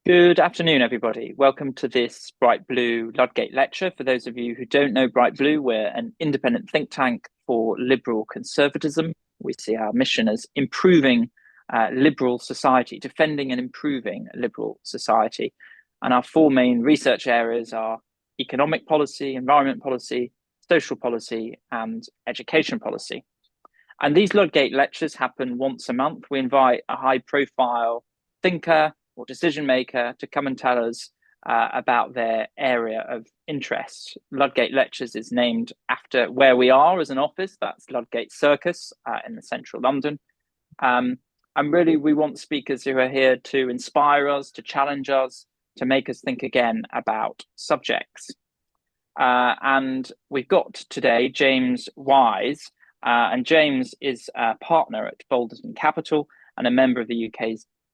Good afternoon, everybody. Welcome to this Bright Blue Ludgate Lecture. For those of you who don't know Bright Blue, we're an independent think tank for liberal conservatism. We see our mission as improving liberal society, defending and improving liberal society. And our four main research areas are economic policy, environment policy, social policy, and education policy. And these Ludgate Lectures happen once a month. We invite a high-profile thinker or decision maker to come and tell us about their area of interest. Ludgate Lectures is named after where we are as an office. That's Ludgate Circus in the central London. And really, we want speakers who are here to inspire us, to challenge us, to make us think again about subjects. And we've got today James Wise, and James is a partner at Balderton Capital and a member of the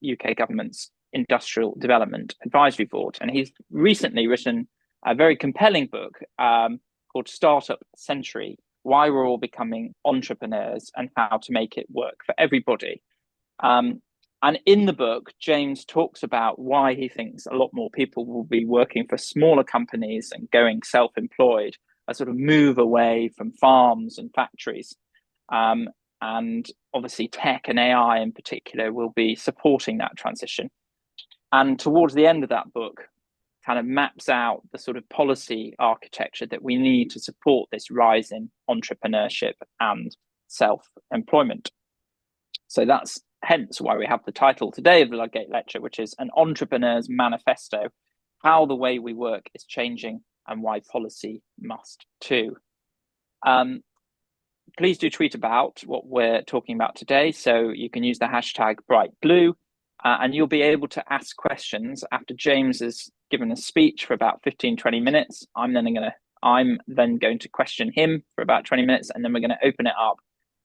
UK government's Industrial Development Advisory Board. And he's recently written a very compelling book called Startup Century: Why We're All Becoming Entrepreneurs and How to Make It Work for Everybody. And in the book, James talks about why he thinks a lot more people will be working for smaller companies and going self-employed, a sort of move away from farms and factories. And obviously tech and AI in particular will be supporting that transition. And towards the end of that book, kind of maps out the sort of policy architecture that we need to support this rise in entrepreneurship and self-employment. So that's hence why we have the title today of the Ludgate Lecture, which is An Entrepreneur's Manifesto: How the Way We Work is Changing and Why Policy Must Too. Please do tweet about what we're talking about today. So you can use the hashtag #BrightBlue, and you'll be able to ask questions after James has given a speech for about 15-20 minutes. I'm then going to question him for about 20 minutes, and then we're going to open it up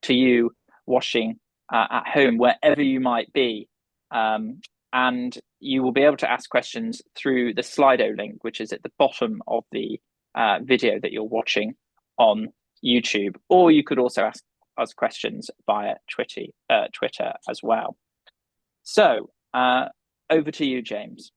to you watching at home, wherever you might be. And you will be able to ask questions through the Slido link, which is at the bottom of the video that you're watching on YouTube, or you could also ask us questions via Twitter as well. So over to you, James.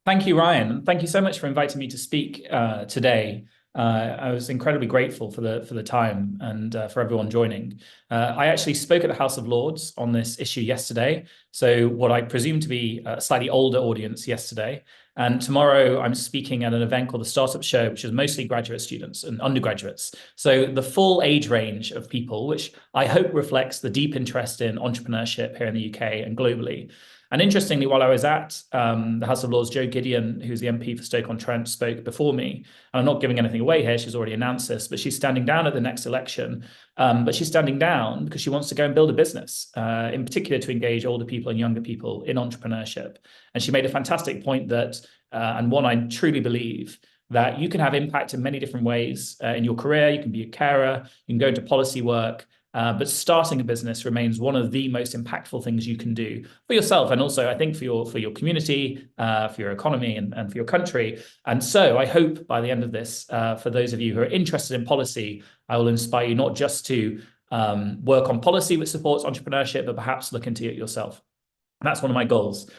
Thank you, Ryan. Thank you so much for inviting me to speak today. I was incredibly grateful for the time and for everyone joining. I actually spoke at the House of Lords on this issue yesterday, so what I presume to be a slightly older audience yesterday. And tomorrow I'm speaking at an event called the Startup Show, which is mostly graduate students and undergraduates. So the full age range of people, which I hope reflects the deep interest in entrepreneurship here in the UK and globally. And interestingly, while I was at the House of Lords, Jo Gideon, who's the MP for Stoke-on-Trent, spoke before me. And I'm not giving anything away here, she's already announced this, but she's standing down at the next election. But she's standing down because she wants to go and build a business, in particular to engage older people and younger people in entrepreneurship. And she made a fantastic point that, and one I truly believe, that you can have impact in many different ways in your career. You can be a carer, you can go into policy work, but starting a business remains one of the most impactful things you can do for yourself, and also I think for your community, for your economy, and for your country. And so I hope by the end of this, for those of you who are interested in policy, I will inspire you not just to work on policy which supports entrepreneurship, but perhaps look into it yourself. And that's one of my goals.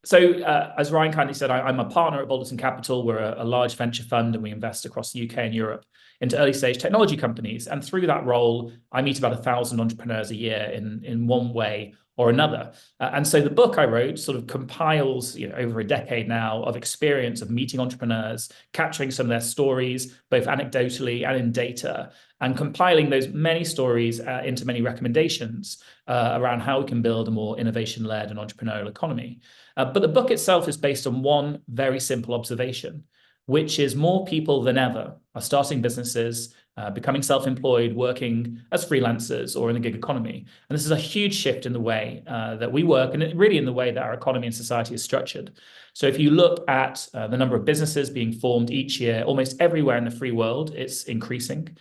So as Ryan kindly said, I'm a partner at Balderton Capital. We're a large venture fund, and we invest across the UK and Europe into early stage technology companies. And through that role, I meet about 1,000 entrepreneurs a year in one way or another. And so the book I wrote sort of compiles, over a decade now of experience of meeting entrepreneurs, capturing some of their stories, both anecdotally and in data, and compiling those many stories into many recommendations around how we can build a more innovation-led and entrepreneurial economy. But the book itself is based on one very simple observation, which is more people than ever are starting businesses, becoming self-employed, working as freelancers or in the gig economy. And this is a huge shift in the way that we work, and really in the way that our economy and society is structured. So if you look at the number of businesses being formed each year, almost everywhere in the free world, it's increasing.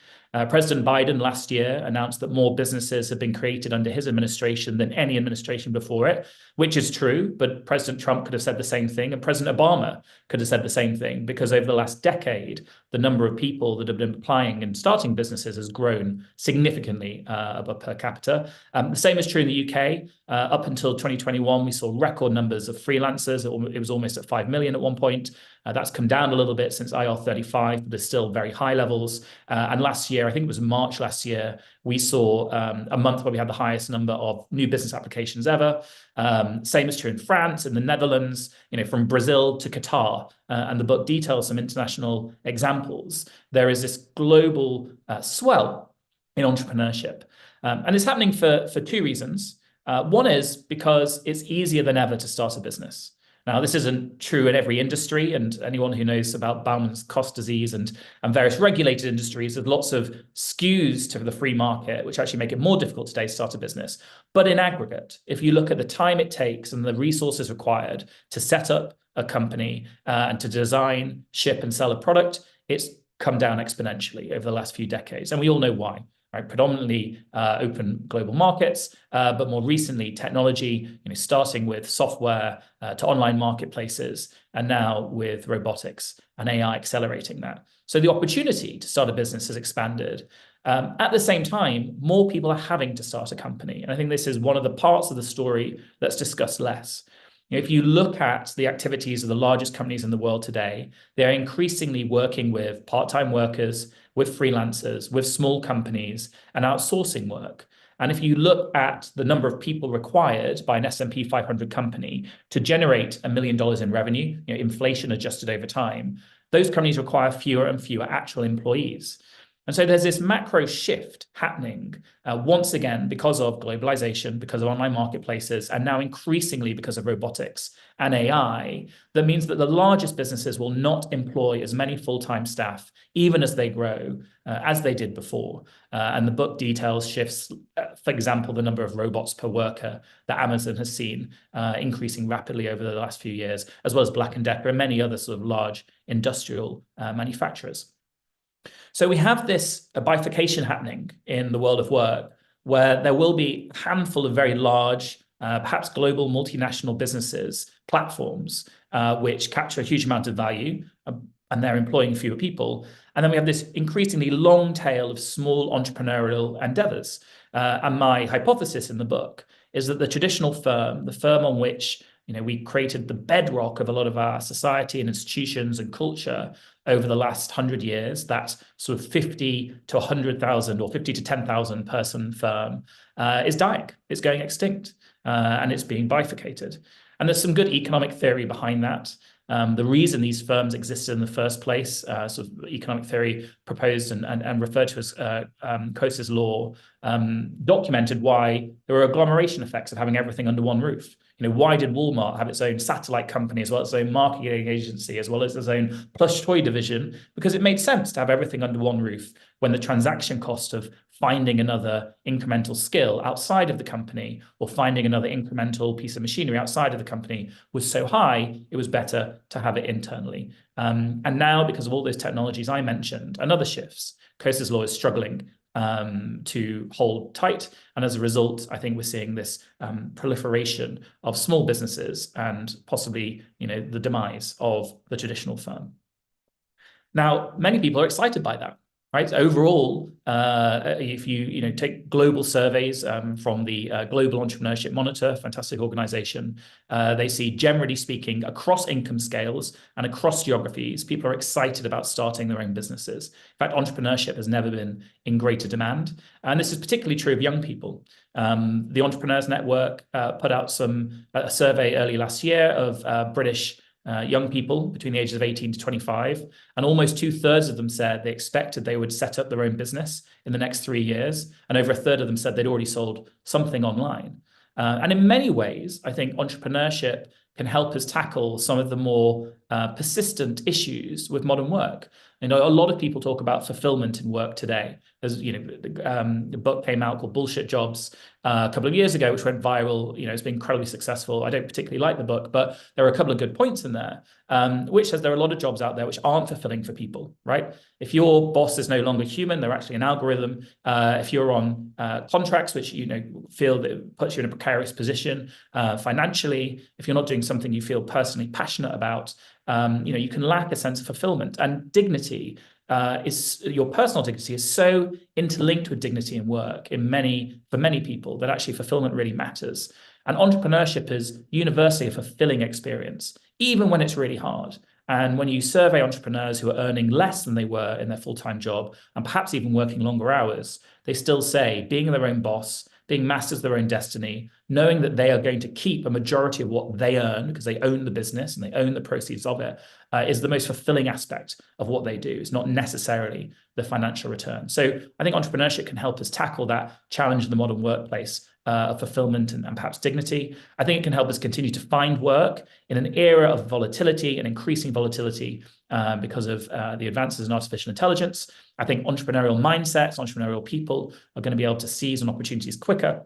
President Biden last year announced that more businesses have been created under his administration than any administration before it, which is true, but President Trump could have said the same thing, and President Obama could have said the same thing, because over the last decade, the number of people that have been applying and starting businesses has grown significantly above per capita. The same is true in the UK. Up until 2021, we saw record numbers of freelancers. It was almost at 5 million at one point. That's come down a little bit since IR35, but there's still very high levels. And last year, I think it was March last year, we saw a month where we had the highest number of new business applications ever. Same is true in France, in the Netherlands, from Brazil to Qatar. And the book details some international examples. There is this global swell in entrepreneurship. And it's happening for two reasons. One is because it's easier than ever to start a business. Now, this isn't true in every industry, and anyone who knows about Bauman's cost disease and various regulated industries, there's lots of skews to the free market, which actually make it more difficult today to start a business. But in aggregate, if you look at the time it takes and the resources required to set up a company and to design, ship, and sell a product, it's come down exponentially over the last few decades. And we all know why. Right, predominantly open global markets, but more recently technology, starting with software to online marketplaces, and now with robotics and AI accelerating that. So the opportunity to start a business has expanded. At the same time, more people are having to start a company. And I think this is one of the parts of the story that's discussed less. If you look at the activities of the largest companies in the world today, they're increasingly working with part-time workers, with freelancers, with small companies, and outsourcing work. And if you look at the number of people required by an S&P 500 company to generate $1 million in revenue, inflation adjusted over time, those companies require fewer and fewer actual employees. And so there's this macro shift happening once again because of globalization, because of online marketplaces, and now increasingly because of robotics and AI, that means that the largest businesses will not employ as many full-time staff, even as they grow, as they did before. And the book details shifts, for example, the number of robots per worker that Amazon has seen increasing rapidly over the last few years, as well as Black & Decker and many other sort of large industrial manufacturers. So we have this bifurcation happening in the world of work, where there will be a handful of very large, perhaps global multinational businesses, platforms, which capture a huge amount of value, and they're employing fewer people. And then we have this increasingly long tail of small entrepreneurial endeavors. And my hypothesis in the book is that the traditional firm, the firm on which we created the bedrock of a lot of our society and institutions and culture over the last 100 years, that sort of 50 to 100,000 or 50 to 10,000 person firm is dying. It's going extinct and it's being bifurcated. And there's some good economic theory behind that. The reason these firms existed in the first place, sort of economic theory proposed and referred to as Coase's law, documented why there were agglomeration effects of having everything under one roof. Why did Walmart have its own satellite company, as well as its own marketing agency, as well as its own plush toy division? Because it made sense to have everything under one roof when the transaction cost of finding another incremental skill outside of the company or finding another incremental piece of machinery outside of the company was so high, it was better to have it internally. And now, because of all those technologies I mentioned and other shifts, Coase's law is struggling to hold tight. And as a result, I think we're seeing this proliferation of small businesses and possibly, the demise of the traditional firm. Now, many people are excited by that. Right. Overall, if you take global surveys from the Global Entrepreneurship Monitor, fantastic organization, they see, generally speaking, across income scales and across geographies, people are excited about starting their own businesses. In fact, entrepreneurship has never been in greater demand. And this is particularly true of young people. The Entrepreneurs Network put out a survey early last year of British young people between the ages of 18 to 25, and almost 2/3 of them said they expected they would set up their own business in the next 3 years, and over 1/3 of them said they'd already sold something online. And in many ways, I think entrepreneurship can help us tackle some of the more persistent issues with modern work. A lot of people talk about fulfillment in work today. There's, the book came out called Bullshit Jobs, a couple of years ago, which went viral. It's been incredibly successful. I don't particularly like the book, but there are a couple of good points in there, which says there are a lot of jobs out there which aren't fulfilling for people, right? If your boss is no longer human, they're actually an algorithm. If you're on contracts which feel that it puts you in a precarious position financially, if you're not doing something you feel personally passionate about, you can lack a sense of fulfillment. And dignity your personal dignity is so interlinked with dignity in work for many people, that actually fulfillment really matters. And entrepreneurship is universally a fulfilling experience, even when it's really hard. And when you survey entrepreneurs who are earning less than they were in their full-time job, and perhaps even working longer hours, they still say being their own boss, being masters of their own destiny, knowing that they are going to keep a majority of what they earn because they own the business and they own the proceeds of it, is the most fulfilling aspect of what they do. It's not necessarily the financial return. So I think entrepreneurship can help us tackle that challenge in the modern workplace of fulfillment and perhaps dignity. I think it can help us continue to find work in an era of volatility and increasing volatility because of the advances in artificial intelligence. I think entrepreneurial mindsets, entrepreneurial people are going to be able to seize on opportunities quicker.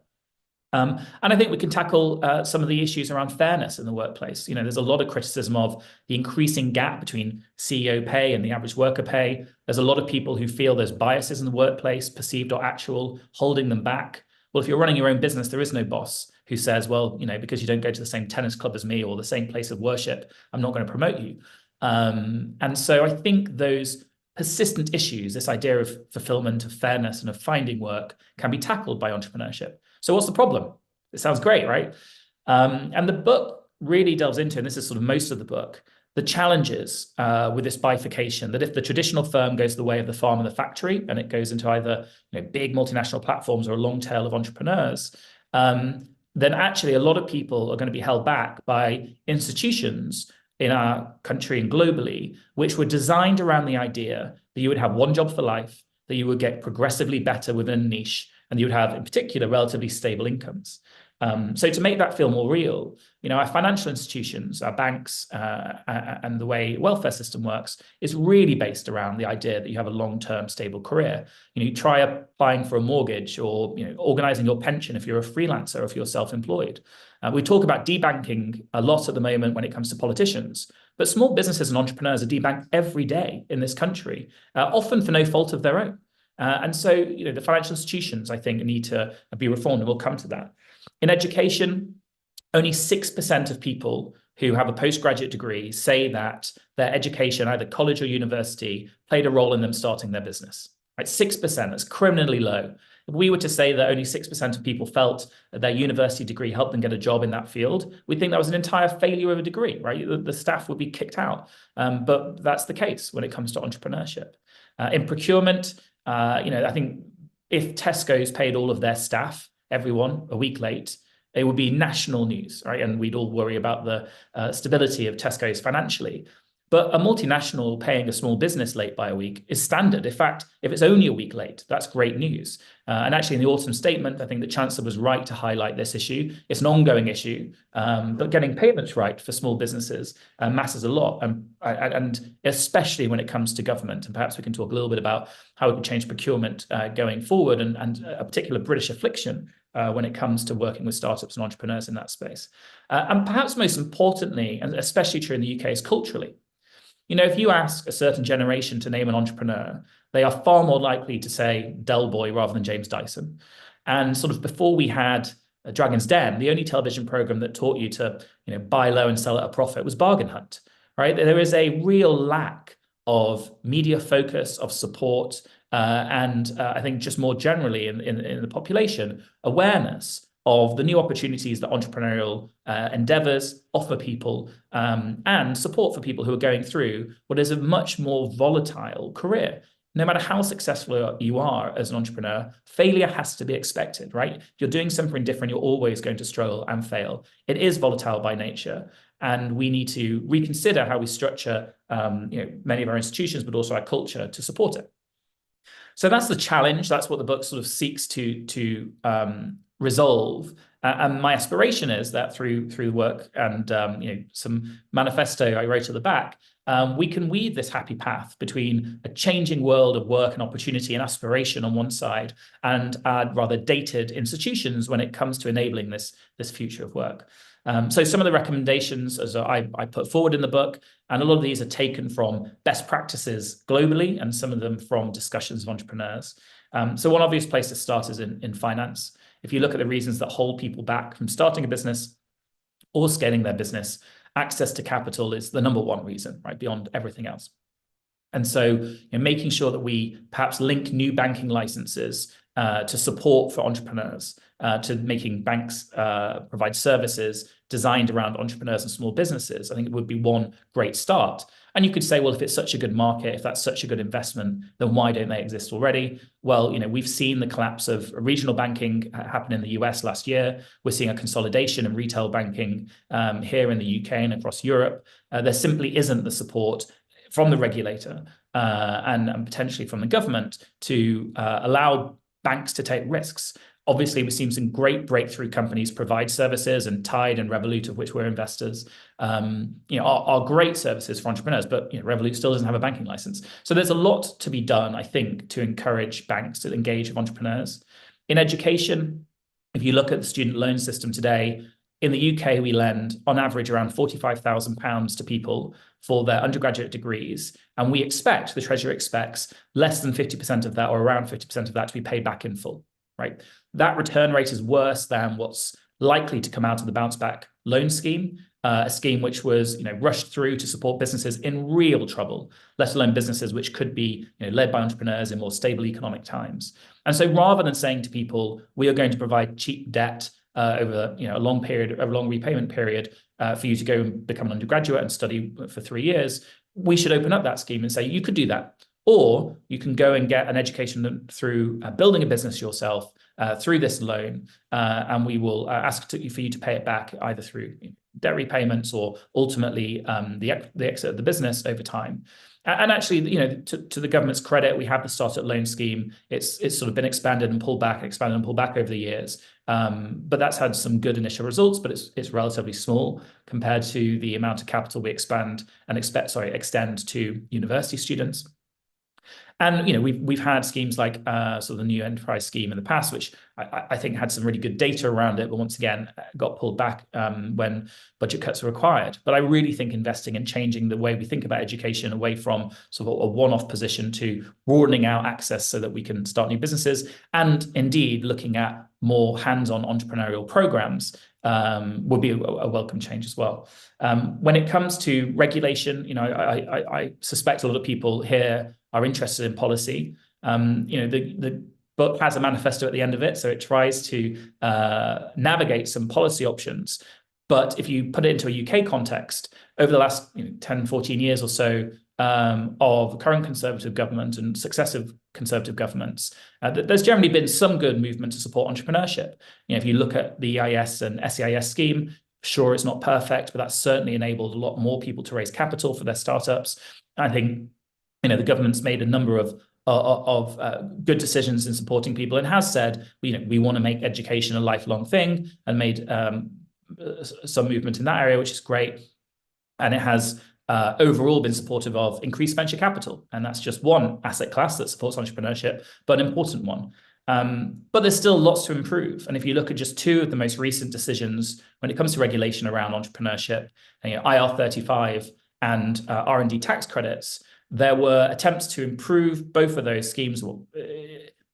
And I think we can tackle some of the issues around fairness in the workplace. There's a lot of criticism of the increasing gap between CEO pay and the average worker pay. There's a lot of people who feel there's biases in the workplace, perceived or actual, holding them back. Well, if you're running your own business, there is no boss who says, well, because you don't go to the same tennis club as me or the same place of worship, I'm not going to promote you. And so I think those persistent issues, this idea of fulfillment, of fairness, and of finding work can be tackled by entrepreneurship. So what's the problem? It sounds great, right? And the book really delves into, and this is sort of most of the book, the challenges with this bifurcation, that if the traditional firm goes the way of the farm and the factory, and it goes into either big multinational platforms or a long tail of entrepreneurs, then actually a lot of people are going to be held back by institutions in our country and globally, which were designed around the idea that you would have one job for life, that you would get progressively better within a niche, and you would have, in particular, relatively stable incomes. So to make that feel more real, our financial institutions, our banks, and the way welfare system works is really based around the idea that you have a long-term stable career. You try applying for a mortgage or organizing your pension if you're a freelancer, or if you're self-employed. We talk about debanking a lot at the moment when it comes to politicians, but small businesses and entrepreneurs are debanked every day in this country, often for no fault of their own. And so, the financial institutions, I think, need to be reformed, and we'll come to that. In education, only 6% of people who have a postgraduate degree say that their education, either college or university, played a role in them starting their business. Right? 6%, that's criminally low. If we were to say that only 6% of people felt that their university degree helped them get a job in that field, we'd think that was an entire failure of a degree, right? The staff would be kicked out. But that's the case when it comes to entrepreneurship. In procurement, I think if Tesco's paid all of their staff, everyone, a week late, it would be national news, right? And we'd all worry about the stability of Tesco's financially. But a multinational paying a small business late by a week is standard. In fact, if it's only a week late, that's great news. And actually in the autumn statement, I think the Chancellor was right to highlight this issue. It's an ongoing issue, but getting payments right for small businesses matters a lot, and especially when it comes to government. And perhaps we can talk a little bit about how we can change procurement going forward, and a particular British affliction when it comes to working with startups and entrepreneurs in that space. And perhaps most importantly, and especially true in the UK, is culturally. If you ask a certain generation to name an entrepreneur, they are far more likely to say Del Boy rather than James Dyson. And sort of before we had Dragon's Den, the only television program that taught you to buy low and sell at a profit was Bargain Hunt, right? There is a real lack of media focus, of support, and I think just more generally in the population, awareness of the new opportunities that entrepreneurial endeavors offer people, and support for people who are going through what is a much more volatile career. No matter how successful you are as an entrepreneur, failure has to be expected, right? If you're doing something different, you're always going to struggle and fail. It is volatile by nature, and we need to reconsider how we structure many of our institutions, but also our culture to support it. So that's the challenge. That's what the book sort of seeks to resolve. And my aspiration is that through work and some manifesto I wrote at the back, we can weave this happy path between a changing world of work and opportunity and aspiration on one side, and rather dated institutions when it comes to enabling this future of work. So some of the recommendations as I put forward in the book, and a lot of these are taken from best practices globally, and some of them from discussions of entrepreneurs. So one obvious place to start is in finance. If you look at the reasons that hold people back from starting a business or scaling their business, access to capital is the number one reason, right, beyond everything else. And so making sure that we perhaps link new banking licenses to support for entrepreneurs, to making banks provide services designed around entrepreneurs and small businesses, I think it would be one great start. And you could say, well, if it's such a good market, if that's such a good investment, then why don't they exist already? Well, we've seen the collapse of regional banking happen in the US last year. We're seeing a consolidation in retail banking here in the UK and across Europe. There simply isn't the support from the regulator and potentially from the government to allow banks to take risks. Obviously, we've seen some great breakthrough companies provide services, and Tide and Revolut, of which we're investors, are great services for entrepreneurs, but Revolut still doesn't have a banking license. So there's a lot to be done, I think, to encourage banks to engage with entrepreneurs. In education, if you look at the student loan system today, in the UK, we lend on average around £45,000 to people for their undergraduate degrees. And we expect, the Treasury expects, less than 50% of that, or around 50% of that, to be paid back in full, right? That return rate is worse than what's likely to come out of the bounce back loan scheme, a scheme which was rushed through to support businesses in real trouble, let alone businesses which could be led by entrepreneurs in more stable economic times. And so rather than saying to people, we are going to provide cheap debt over a long repayment period for you to go and become an undergraduate and study for 3 years, we should open up that scheme and say you could do that. Or you can go and get an education through building a business yourself through this loan, and we will ask for you to pay it back either through debt repayments or ultimately the exit of the business over time. And actually, to the government's credit, we have the startup loan scheme. It's sort of been expanded and pulled back over the years. But that's had some good initial results, but it's relatively small compared to the amount of capital we extend to university students. And we've had schemes like sort of the new enterprise scheme in the past, which I think had some really good data around it, but once again got pulled back when budget cuts were required. But I really think investing in changing the way we think about education away from sort of a one-off position to broadening out access so that we can start new businesses, and indeed looking at more hands-on entrepreneurial programs would be a welcome change as well. When it comes to regulation, I suspect a lot of people here are interested in policy. The book has a manifesto at the end of it, so it tries to navigate some policy options. But if you put it into a UK context, over the last 10, 14 years or so of current Conservative government and successive Conservative governments, there's generally been some good movement to support entrepreneurship. If you look at the EIS and SEIS scheme, sure, it's not perfect, but that's certainly enabled a lot more people to raise capital for their startups. I think the government's made a number of good decisions in supporting people, and has said, we want to make education a lifelong thing, and made some movement in that area, which is great. And it has overall been supportive of increased venture capital. And that's just one asset class that supports entrepreneurship, but an important one. But there's still lots to improve. And if you look at just two of the most recent decisions when it comes to regulation around entrepreneurship, IR35 and R&D tax credits, there were attempts to improve both of those schemes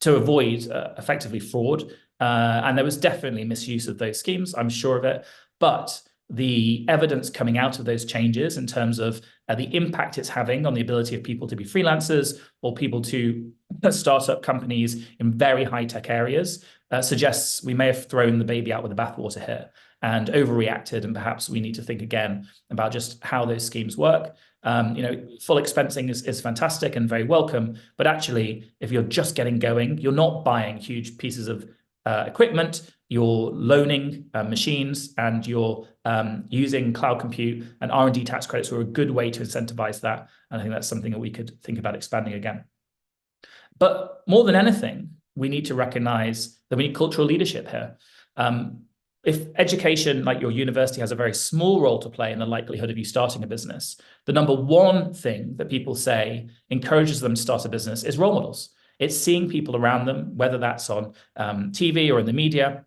to avoid effectively fraud. And there was definitely misuse of those schemes, I'm sure of it. But the evidence coming out of those changes in terms of the impact it's having on the ability of people to be freelancers or people to start up companies in very high-tech areas suggests we may have thrown the baby out with the bathwater here and overreacted, and perhaps we need to think again about just how those schemes work. Full expensing is fantastic and very welcome, but actually, if you're just getting going, you're not buying huge pieces of equipment, you're loaning machines, and you're using cloud compute, and R&D tax credits are a good way to incentivize that. And I think that's something that we could think about expanding again. But more than anything, we need to recognize that we need cultural leadership here. if education, like your university, has a very small role to play in the likelihood of you starting a business, the number one thing that people say encourages them to start a business is role models. It's seeing people around them, whether that's on TV or in the media,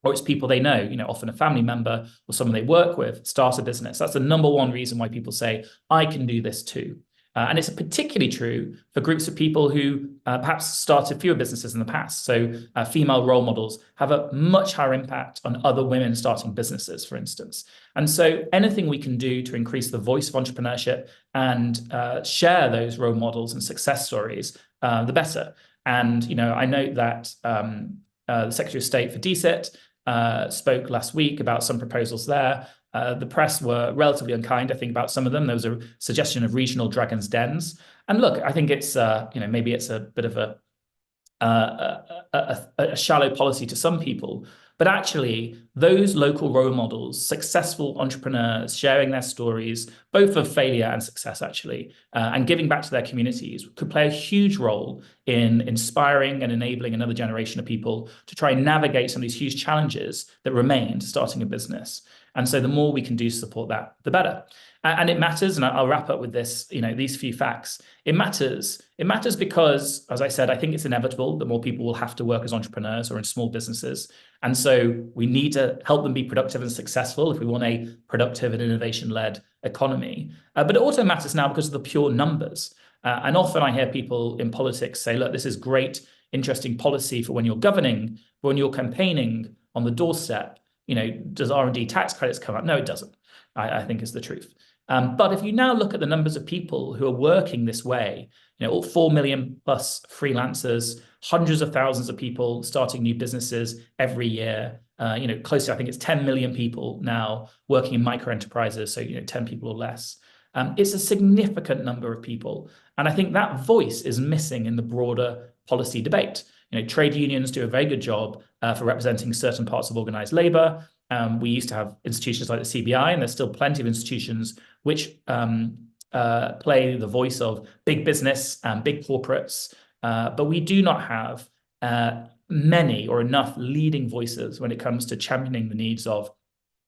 or it's people they know, often a family member or someone they work with, start a business. That's the number one reason why people say, I can do this too. And it's particularly true for groups of people who perhaps started fewer businesses in the past. So female role models have a much higher impact on other women starting businesses, for instance. And so anything we can do to increase the voice of entrepreneurship and share those role models and success stories, the better. And, I note that the Secretary of State for DSIT spoke last week about some proposals there. The press were relatively unkind, I think, about some of them. There was a suggestion of regional dragons' dens. And look, I think it's, maybe it's a bit of a shallow policy to some people. But actually, those local role models, successful entrepreneurs sharing their stories, both of failure and success, actually, and giving back to their communities, could play a huge role in inspiring and enabling another generation of people to try and navigate some of these huge challenges that remain to starting a business. And so the more we can do to support that, the better. And it matters, and I'll wrap up with this, these few facts. It matters. It matters because, as I said, I think it's inevitable that more people will have to work as entrepreneurs or in small businesses. And so we need to help them be productive and successful if we want a productive and innovation-led economy. But it also matters now because of the pure numbers. And often I hear people in politics say, look, this is great, interesting policy for when you're governing, but when you're campaigning on the doorstep, does R&D tax credits come up? No, it doesn't, I think is the truth. But if you now look at the numbers of people who are working this way, all 4 million plus freelancers, hundreds of thousands of people starting new businesses every year, close to, I think it's 10 million people now working in micro enterprises, so 10 people or less. It's a significant number of people. And I think that voice is missing in the broader policy debate. Trade unions do a very good job for representing certain parts of organized labor. We used to have institutions like the CBI, and there's still plenty of institutions which play the voice of big business and big corporates. But we do not have many or enough leading voices when it comes to championing the needs of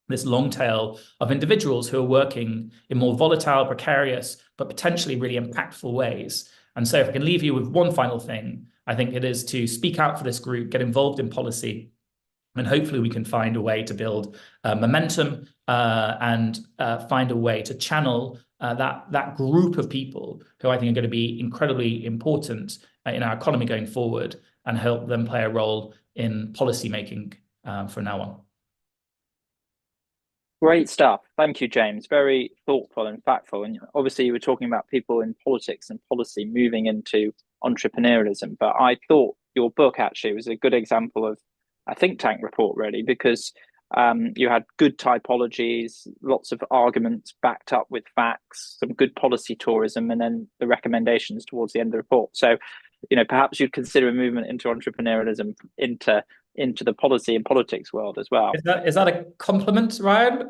this long tail of individuals who are working in more volatile, precarious, but potentially really impactful ways. And so if I can leave you with one final thing, I think it is to speak out for this group, get involved in policy, and hopefully we can find a way to build momentum and find a way to channel that group of people who I think are going to be incredibly important in our economy going forward and help them play a role in policy making from now on. Great stuff. Thank you, James. Very thoughtful and factful. And obviously you were talking about people in politics and policy moving into entrepreneurialism, but I thought your book actually was a good example of a think tank report, really, because you had good typologies, lots of arguments backed up with facts, some good policy tourism, and then the recommendations towards the end of the report. So, perhaps you'd consider a movement into entrepreneurialism into the policy and politics world as well. Is that a compliment, Ryan?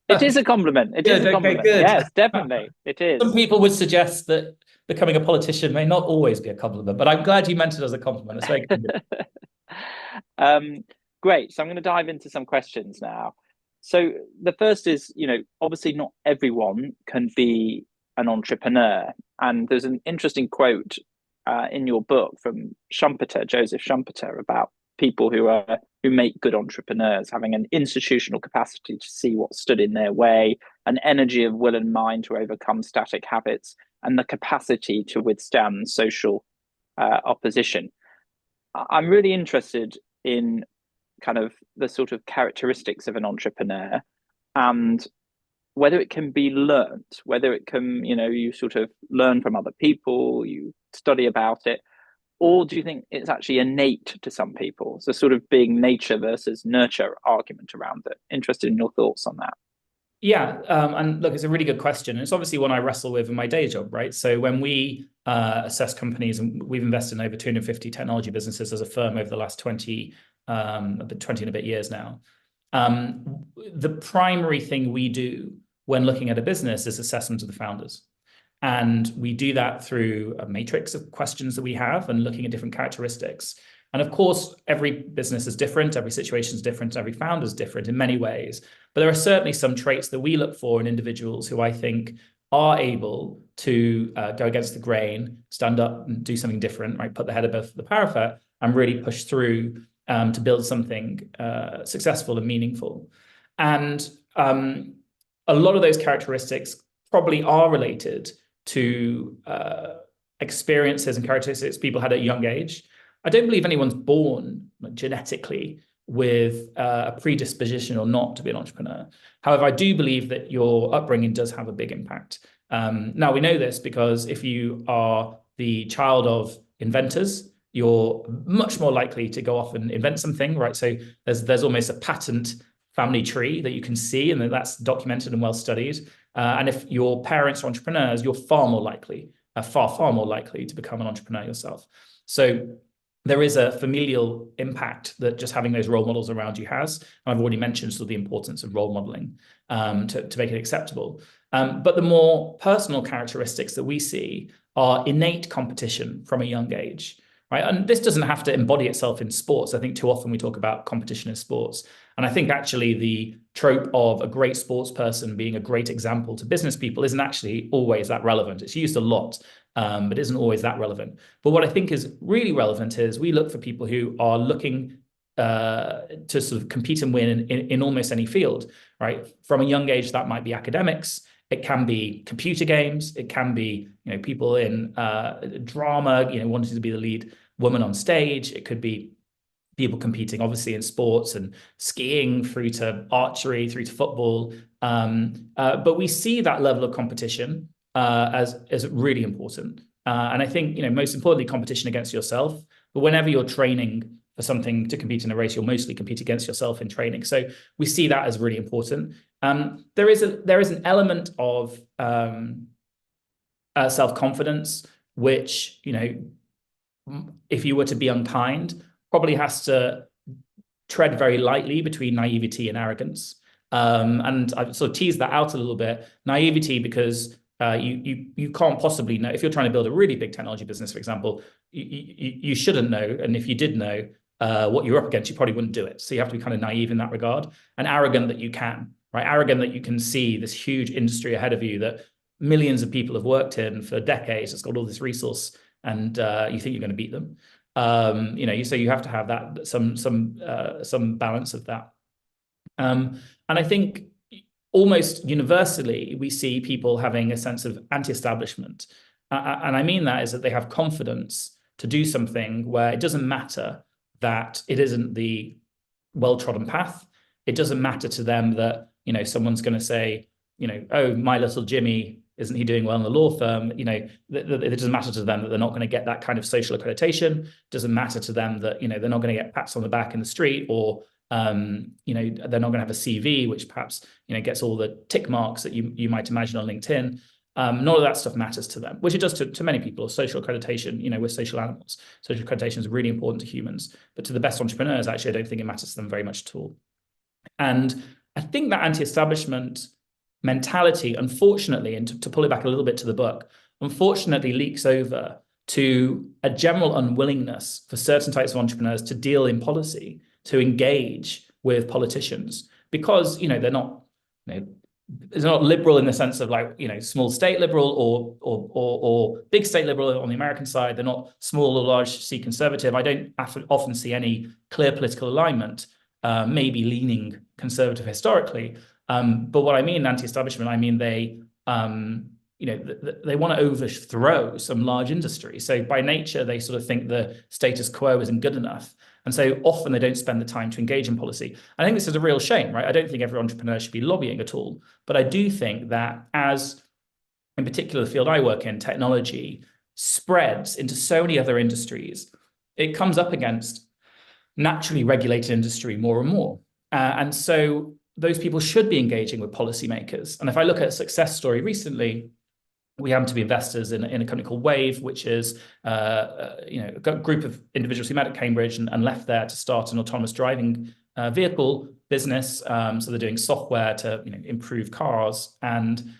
It is a compliment. It is a compliment. Okay, good. Yes, definitely. It is. Some people would suggest that becoming a politician may not always be a compliment, but I'm glad you meant it as a compliment. It's very good. Great. So I'm going to dive into some questions now. So the first is, obviously not everyone can be an entrepreneur. And there's an interesting quote in your book from Schumpeter, Joseph Schumpeter, about people who make good entrepreneurs, having an institutional capacity to see what stood in their way, an energy of will and mind to overcome static habits, and the capacity to withstand social opposition. I'm really interested in kind of the sort of characteristics of an entrepreneur and whether it can be learned, whether it can, you sort of learn from other people, you study about it, or do you think it's actually innate to some people? So sort of being nature versus nurture argument around it. Interested in your thoughts on that. Yeah, and look, it's a really good question. It's obviously one I wrestle with in my day job, right? So when we assess companies, and we've invested in over 250 technology businesses as a firm over the last 20 and a bit years now, the primary thing we do when looking at a business is assessment of the founders. And we do that through a matrix of questions that we have and looking at different characteristics. And of course, every business is different, every situation is different, every founder is different in many ways. But there are certainly some traits that we look for in individuals who I think are able to go against the grain, stand up and do something different, right? Put the head above the parapet and really push through to build something successful and meaningful. And a lot of those characteristics probably are related to experiences and characteristics people had at a young age. I don't believe anyone's born genetically with a predisposition or not to be an entrepreneur. However, I do believe that your upbringing does have a big impact. Now, we know this because if you are the child of inventors, you're much more likely to go off and invent something, right? So there's almost a patent family tree that you can see, and that's documented and well studied. And if your parents are entrepreneurs, you're far more likely to become an entrepreneur yourself. So there is a familial impact that just having those role models around you has. And I've already mentioned sort of the importance of role modeling to make it acceptable. But the more personal characteristics that we see are innate competition from a young age, right? And this doesn't have to embody itself in sports. I think too often we talk about competition in sports. And I think actually the trope of a great sports person being a great example to business people isn't actually always that relevant. It's used a lot, but isn't always that relevant. But what I think is really relevant is we look for people who are looking to sort of compete and win in almost any field, right? From a young age, that might be academics. It can be computer games. It can be, people in drama, wanting to be the lead woman on stage. It could be people competing, obviously, in sports and skiing through to archery, through to football. But we see that level of competition as really important. And I think, most importantly, competition against yourself. But whenever you're training for something to compete in a race, you'll mostly compete against yourself in training. So we see that as really important. There is an element of self-confidence, which, if you were to be unkind, probably has to tread very lightly between naivety and arrogance. And I've sort of teased that out a little bit. Naivety, because you can't possibly know. If you're trying to build a really big technology business, for example, you shouldn't know. And if you did know what you're up against, you probably wouldn't do it. So you have to be kind of naive in that regard, and arrogant that you can, right? Arrogant that you can see this huge industry ahead of you that millions of people have worked in for decades. It's got all this resource, and you think you're going to beat them. So you have to have that some balance of that. And I think almost universally, we see people having a sense of anti-establishment. And I mean that is that they have confidence to do something where it doesn't matter that it isn't the well-trodden path. It doesn't matter to them that, someone's going to say, oh, my little Jimmy, isn't he doing well in the law firm? It doesn't matter to them that they're not going to get that kind of social accreditation. It doesn't matter to them that, they're not going to get pats on the back in the street, or they're not going to have a CV, which perhaps, gets all the tick marks that you might imagine on LinkedIn. None of that stuff matters to them, which it does to many people. Social accreditation, we're social animals. Social accreditation is really important to humans, but to the best entrepreneurs, actually, I don't think it matters to them very much at all. And I think that anti-establishment mentality, unfortunately, and to pull it back a little bit to the book, unfortunately leaks over to a general unwillingness for certain types of entrepreneurs to deal in policy, to engage with politicians, because they're not liberal in the sense of small state liberal or big state liberal on the American side. They're not small or large C conservative. I don't often see any clear political alignment, maybe leaning conservative historically. But what I mean anti-establishment, I mean they want to overthrow some large industry. So by nature, they sort of think the status quo isn't good enough. And so often they don't spend the time to engage in policy. I think this is a real shame, right? I don't think every entrepreneur should be lobbying at all. But I do think that as, in particular, the field I work in, technology, spreads into so many other industries, it comes up against naturally regulated industry more and more. And so those people should be engaging with policymakers. And if I look at a success story recently, we happen to be investors in a company called Wave, which is a group of individuals who met at Cambridge and left there to start an autonomous driving vehicle business. So they're doing software to improve cars, and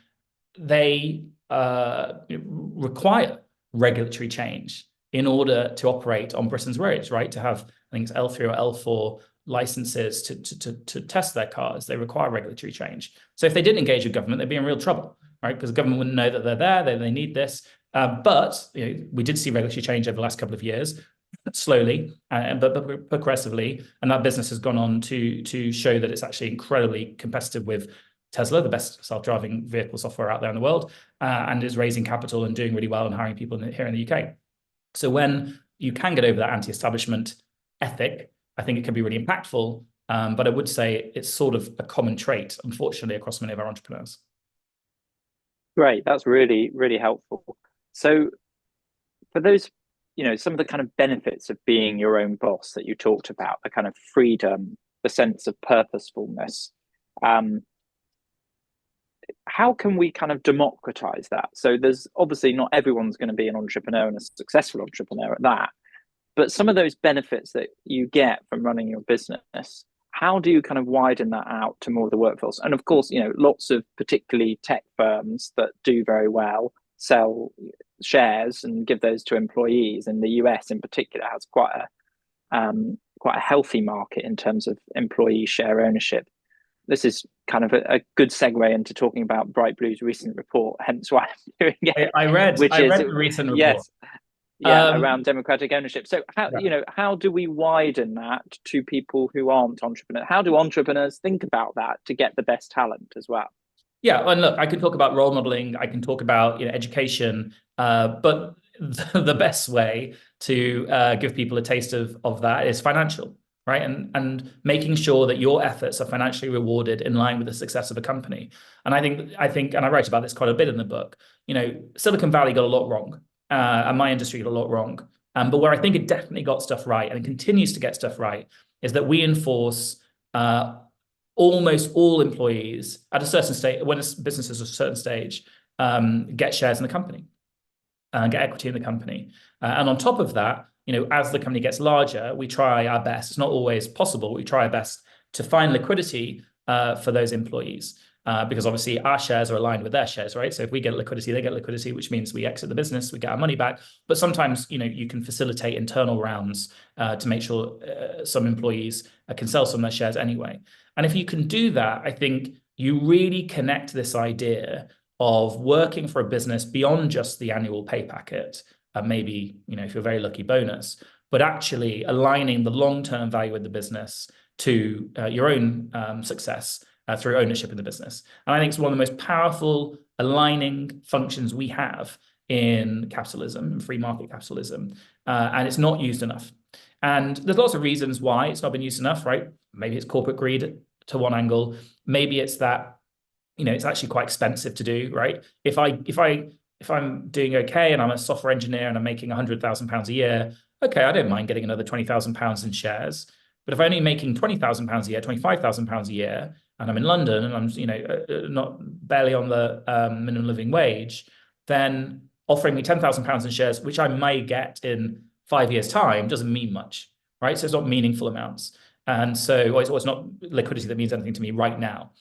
they require regulatory change. in order to operate on Britain's roads, right? To have, I think it's L3 or L4 licenses to test their cars, they require regulatory change. So if they didn't engage with government, they'd be in real trouble, right? Because the government wouldn't know that they're there, they need this. But we did see regulatory change over the last couple of years, slowly, but progressively, and that business has gone on to show that it's actually incredibly competitive with Tesla, the best self-driving vehicle software out there in the world, and is raising capital and doing really well and hiring people here in the UK. So when you can get over that anti-establishment ethic, I think it can be really impactful. But I would say it's sort of a common trait, unfortunately, across many of our entrepreneurs. Great, that's really, really helpful. So for those, some of the kind of benefits of being your own boss that you talked about, the kind of freedom, the sense of purposefulness, how can we kind of democratize that? So there's obviously not everyone's going to be an entrepreneur and a successful entrepreneur at that, but some of those benefits that you get from running your business, how do you kind of widen that out to more of the workforce? And of course, lots of particularly tech firms that do very well sell shares and give those to employees. In the US in particular has quite a healthy market in terms of employee share ownership. This is kind of a good segue into talking about Bright Blue's recent report, hence why I'm doing it. I read the recent report. Yes, around democratic ownership. So how do we widen that to people who aren't entrepreneurs? How do entrepreneurs think about that to get the best talent as well? Yeah, and look, I can talk about role modeling, I can talk about education, but the best way to give people a taste of that is financial, right? And making sure that your efforts are financially rewarded in line with the success of a company. And I think, and I write about this quite a bit in the book, Silicon Valley got a lot wrong, and my industry got a lot wrong. But where I think it definitely got stuff right, and it continues to get stuff right, is that we enforce almost all employees at a certain stage, when a business is at a certain stage, get shares in the company, get equity in the company. And on top of that, as the company gets larger, we try our best. It's not always possible. We try our best to find liquidity for those employees. Because obviously our shares are aligned with their shares, right? So if we get liquidity, they get liquidity, which means we exit the business, we get our money back. But sometimes, you can facilitate internal rounds to make sure some employees can sell some of their shares anyway. And if you can do that, I think you really connect this idea of working for a business beyond just the annual pay packet, maybe, if you're very lucky, bonus, but actually aligning the long-term value of the business to your own success through ownership in the business. And I think it's one of the most powerful aligning functions we have in capitalism, in free market capitalism, and it's not used enough. And there's lots of reasons why it's not been used enough, right? Maybe it's corporate greed to one angle. Maybe it's that, it's actually quite expensive to do, right? If I'm doing okay and I'm a software engineer and I'm making £100,000 a year, okay, I don't mind getting another £20,000 in shares. But if I'm only making £20,000 a year, £25,000 a year, and I'm in London and I'm, not barely on the minimum living wage, then offering me £10,000 in shares, which I may get in 5 years' time, doesn't mean much, right? So it's not meaningful amounts. And so it's not liquidity that means anything to me right now.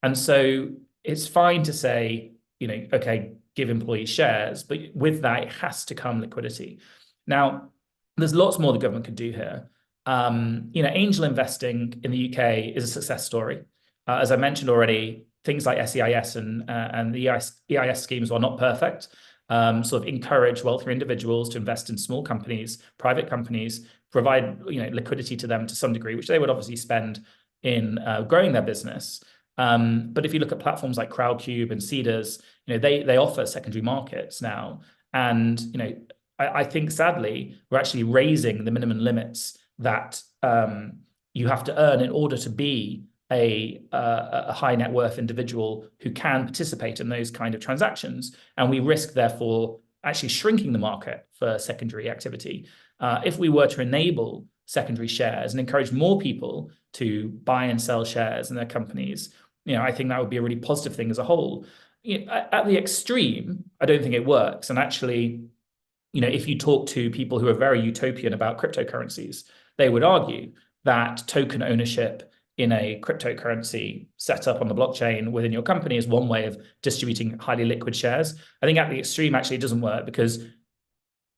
And so it's fine to say, okay, give employees shares, but with that, it has to come liquidity. Now, there's lots more the government could do here. Angel investing in the UK is a success story. As I mentioned already, things like SEIS and the EIS schemes, while not perfect, sort of encourage wealthier individuals to invest in small companies, private companies, provide liquidity to them to some degree, which they would obviously spend in growing their business. But if you look at platforms like Crowdcube and Seedrs, they offer secondary markets now. And I think sadly we're actually raising the minimum limits that you have to earn in order to be a high net worth individual who can participate in those kind of transactions. And we risk, therefore, actually shrinking the market for secondary activity. If we were to enable secondary shares and encourage more people to buy and sell shares in their companies, I think that would be a really positive thing as a whole. At the extreme, I don't think it works. And actually, if you talk to people who are very utopian about cryptocurrencies, they would argue that token ownership in a cryptocurrency set up on the blockchain within your company is one way of distributing highly liquid shares. I think at the extreme, actually, it doesn't work because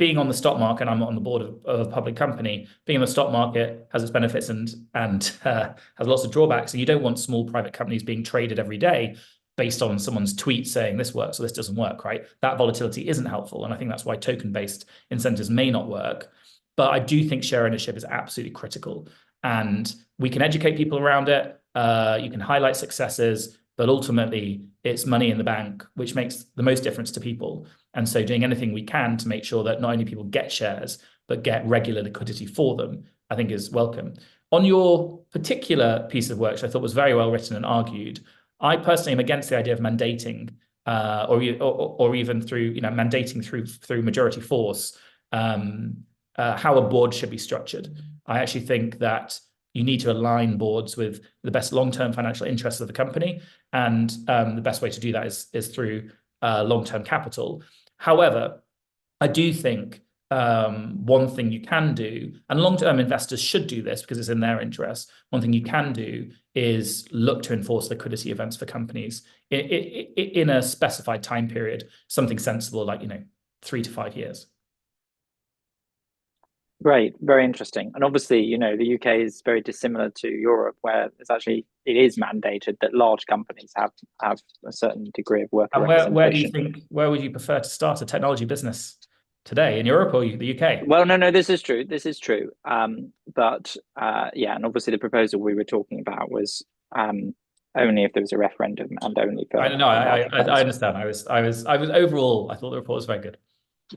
being on the stock market, I'm on the board of a public company, being on the stock market has its benefits and has lots of drawbacks. And you don't want small private companies being traded every day based on someone's tweet saying this works or this doesn't work, right? That volatility isn't helpful. And I think that's why token-based incentives may not work. But I do think share ownership is absolutely critical. And we can educate people around it. You can highlight successes, but ultimately it's money in the bank, which makes the most difference to people. And so doing anything we can to make sure that not only people get shares, but get regular liquidity for them, I think is welcome. On your particular piece of work, which I thought was very well written and argued, I personally am against the idea of mandating or even through mandating through majority force how a board should be structured. I actually think that you need to align boards with the best long-term financial interests of the company, and the best way to do that is through long-term capital. However, I do think one thing you can do, and long-term investors should do this because it's in their interest, one thing you can do is look to enforce liquidity events for companies in a specified time period, something sensible like 3 to 5 years. Great, very interesting. And obviously, the UK is very dissimilar to Europe, where it is mandated that large companies have a certain degree of worker representation. Where do you think, where would you prefer to start a technology business today, in Europe or the UK? Well, no, this is true. This is true. But yeah, and obviously the proposal we were talking about was only if there was a referendum and only for. I know. I understand. I was overall, I thought the report was very good.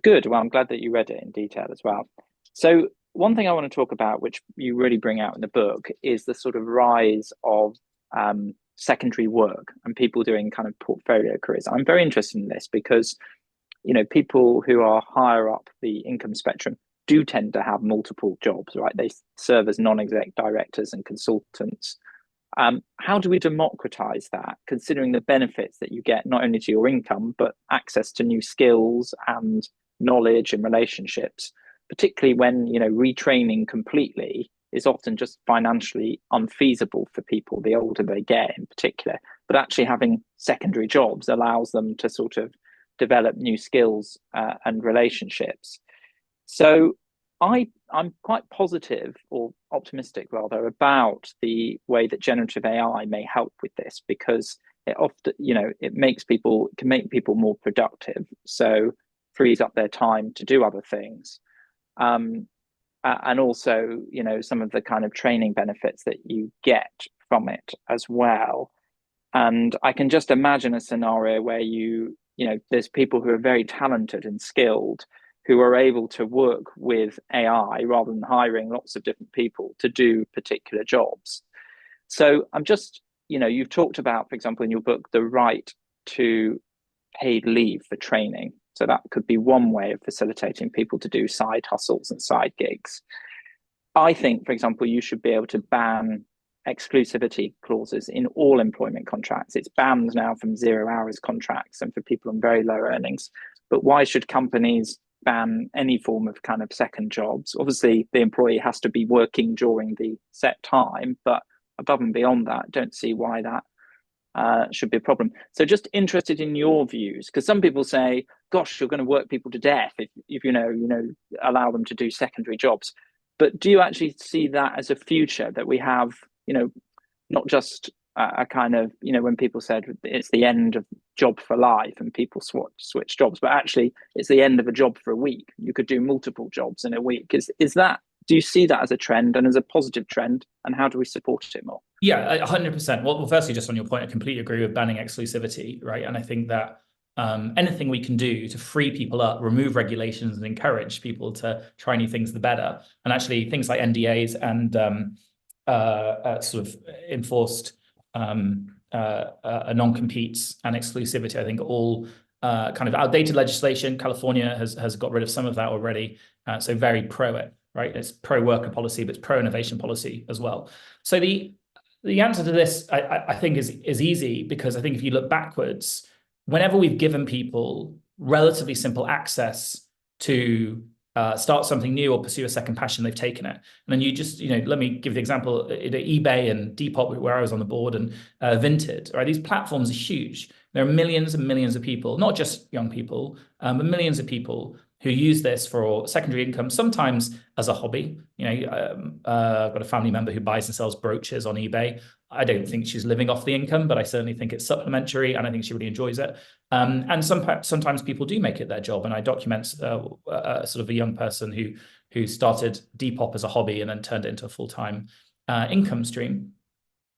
Good. Well, I'm glad that you read it in detail as well. So one thing I want to talk about, which you really bring out in the book, is the sort of rise of secondary work and people doing kind of portfolio careers. I'm very interested in this because, people who are higher up the income spectrum do tend to have multiple jobs, right? They serve as non-exec directors and consultants. How do we democratize that, considering the benefits that you get not only to your income, but access to new skills and knowledge and relationships, particularly when retraining completely is often just financially unfeasible for people the older they get in particular, but actually having secondary jobs allows them to sort of develop new skills and relationships. So I'm quite positive, or optimistic rather, about the way that generative AI may help with this, because it often it can make people more productive, so frees up their time to do other things. And also, some of the kind of training benefits that you get from it as well. And I can just imagine a scenario where there's people who are very talented and skilled who are able to work with AI rather than hiring lots of different people to do particular jobs. So I'm just, you've talked about, for example, in your book, the right to paid leave for training. So that could be one way of facilitating people to do side hustles and side gigs. I think, for example, you should be able to ban exclusivity clauses in all employment contracts. It's banned now from 0 hours contracts and for people on very low earnings. But why should companies ban any form of kind of second jobs? Obviously, the employee has to be working during the set time, but above and beyond that, don't see why that should be a problem. So just interested in your views, because some people say, gosh, you're going to work people to death if allow them to do secondary jobs. But do you actually see that as a future, that we have, not just a kind of, when people said it's the end of job for life and people switch jobs, but actually it's the end of a job for a week. You could do multiple jobs in a week. Is that, do you see that as a trend and as a positive trend, and how do we support it more? Yeah, 100%. Well, firstly, just on your point, I completely agree with banning exclusivity, right? And I think that anything we can do to free people up, remove regulations, and encourage people to try new things, the better. And actually, things like NDAs and sort of enforced non-competes and exclusivity, I think, all kind of outdated legislation. California has got rid of some of that already, so very pro it. Right, it's pro-worker policy, but it's pro-innovation policy as well. So the answer to this, I think, is easy, because I think if you look backwards, whenever we've given people relatively simple access to start something new or pursue a second passion, they've taken it. And then you just, let me give the example, eBay and Depop, where I was on the board, and Vinted, right? These platforms are huge. There are millions and millions of people, not just young people, but millions of people who use this for secondary income, sometimes as a hobby. I've got a family member who buys and sells brooches on eBay. I don't think she's living off the income, but I certainly think it's supplementary, and I think she really enjoys it. And sometimes people do make it their job, and I document sort of a young person who started Depop as a hobby and then turned it into a full-time income stream.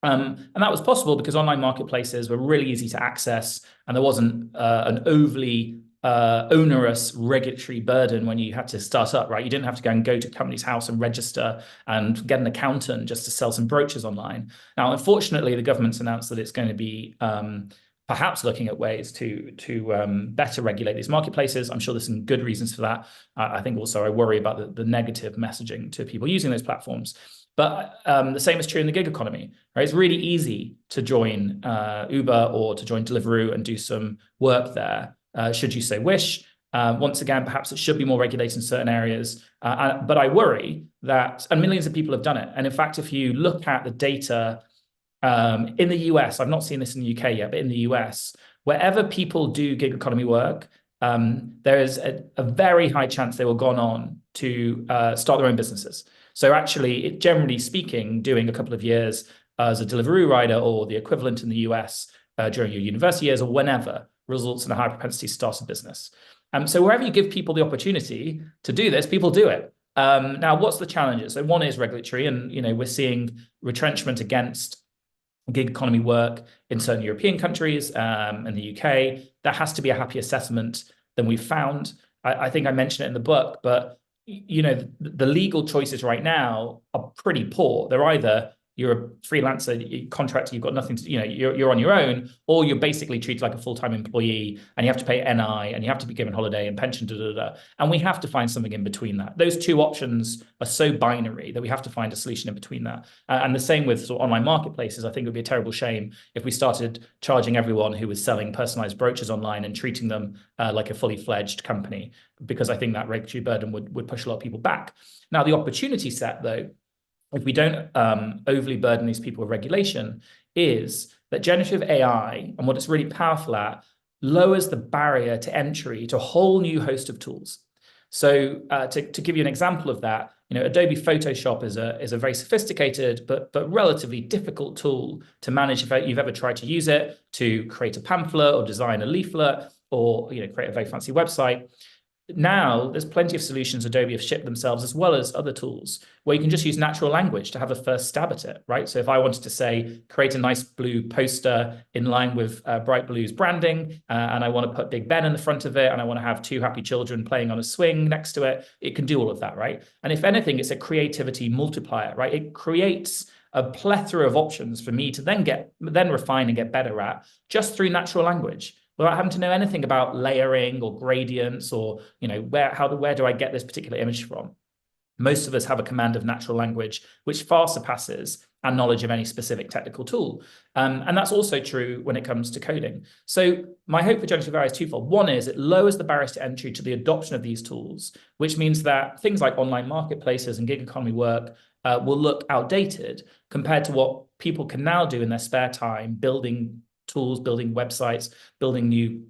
And that was possible because online marketplaces were really easy to access, and there wasn't an overly onerous regulatory burden when you had to start up, right? You didn't have to go to a company's house and register and get an accountant just to sell some brooches online. Now, unfortunately, the government's announced that it's going to be perhaps looking at ways to better regulate these marketplaces. I'm sure there's some good reasons for that. I think also I worry about the negative messaging to people using those platforms. But the same is true in the gig economy, right? It's really easy to join Uber or to join Deliveroo and do some work there, should you so wish. Once again, perhaps it should be more regulated in certain areas. But I worry that, and millions of people have done it. And in fact, if you look at the data in the US, I've not seen this in the UK yet, but in the US, wherever people do gig economy work, there is a very high chance they will go on to start their own businesses. So actually, generally speaking, doing a couple of years as a Deliveroo rider or the equivalent in the US during your university years or whenever results in a high propensity to start a business. So wherever you give people the opportunity to do this, people do it. Now, what's the challenges? So one is regulatory, and we're seeing retrenchment against gig economy work in certain European countries and the UK. There has to be a happier settlement than we've found. I think I mentioned it in the book, but the legal choices right now are pretty poor. They're either you're a freelancer, contractor, you've got nothing to, you're on your own, or you're basically treated like a full-time employee and you have to pay NI and you have to be given holiday and pension, And we have to find something in between that. Those two options are so binary that we have to find a solution in between that. And the same with sort of online marketplaces. I think it would be a terrible shame if we started charging everyone who was selling personalized brooches online and treating them like a fully fledged company, because I think that regulatory burden would push a lot of people back. Now, the opportunity set, though, if we don't overly burden these people with regulation, is that generative AI, and what it's really powerful at, lowers the barrier to entry to a whole new host of tools. So to give you an example of that, Adobe Photoshop is a very sophisticated but relatively difficult tool to manage if you've ever tried to use it to create a pamphlet or design a leaflet or create a very fancy website. Now, there's plenty of solutions Adobe have shipped themselves, as well as other tools, where you can just use natural language to have a first stab at it, right? So if I wanted to say, create a nice blue poster in line with Bright Blue's branding, and I want to put Big Ben in the front of it, and I want to have two happy children playing on a swing next to it, it can do all of that, right? And if anything, it's a creativity multiplier, right? It creates a plethora of options for me to then refine and get better at just through natural language, without having to know anything about layering or gradients or, where do I get this particular image from? Most of us have a command of natural language, which far surpasses our knowledge of any specific technical tool. And that's also true when it comes to coding. So my hope for generative AI is twofold. One is it lowers the barriers to entry to the adoption of these tools, which means that things like online marketplaces and gig economy work will look outdated compared to what people can now do in their spare time, building tools, building websites, building new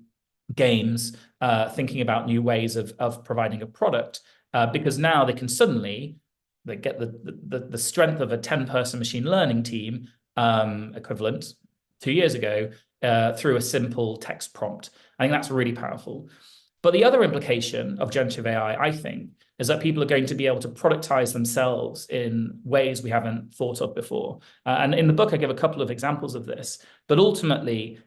games, thinking about new ways of providing a product, because now they can suddenly get the strength of a 10-person machine learning team equivalent 2 years ago through a simple text prompt. I think that's really powerful. But the other implication of generative AI, I think, is that people are going to be able to productize themselves in ways we haven't thought of before. And in the book, I give a couple of examples of this. But ultimately,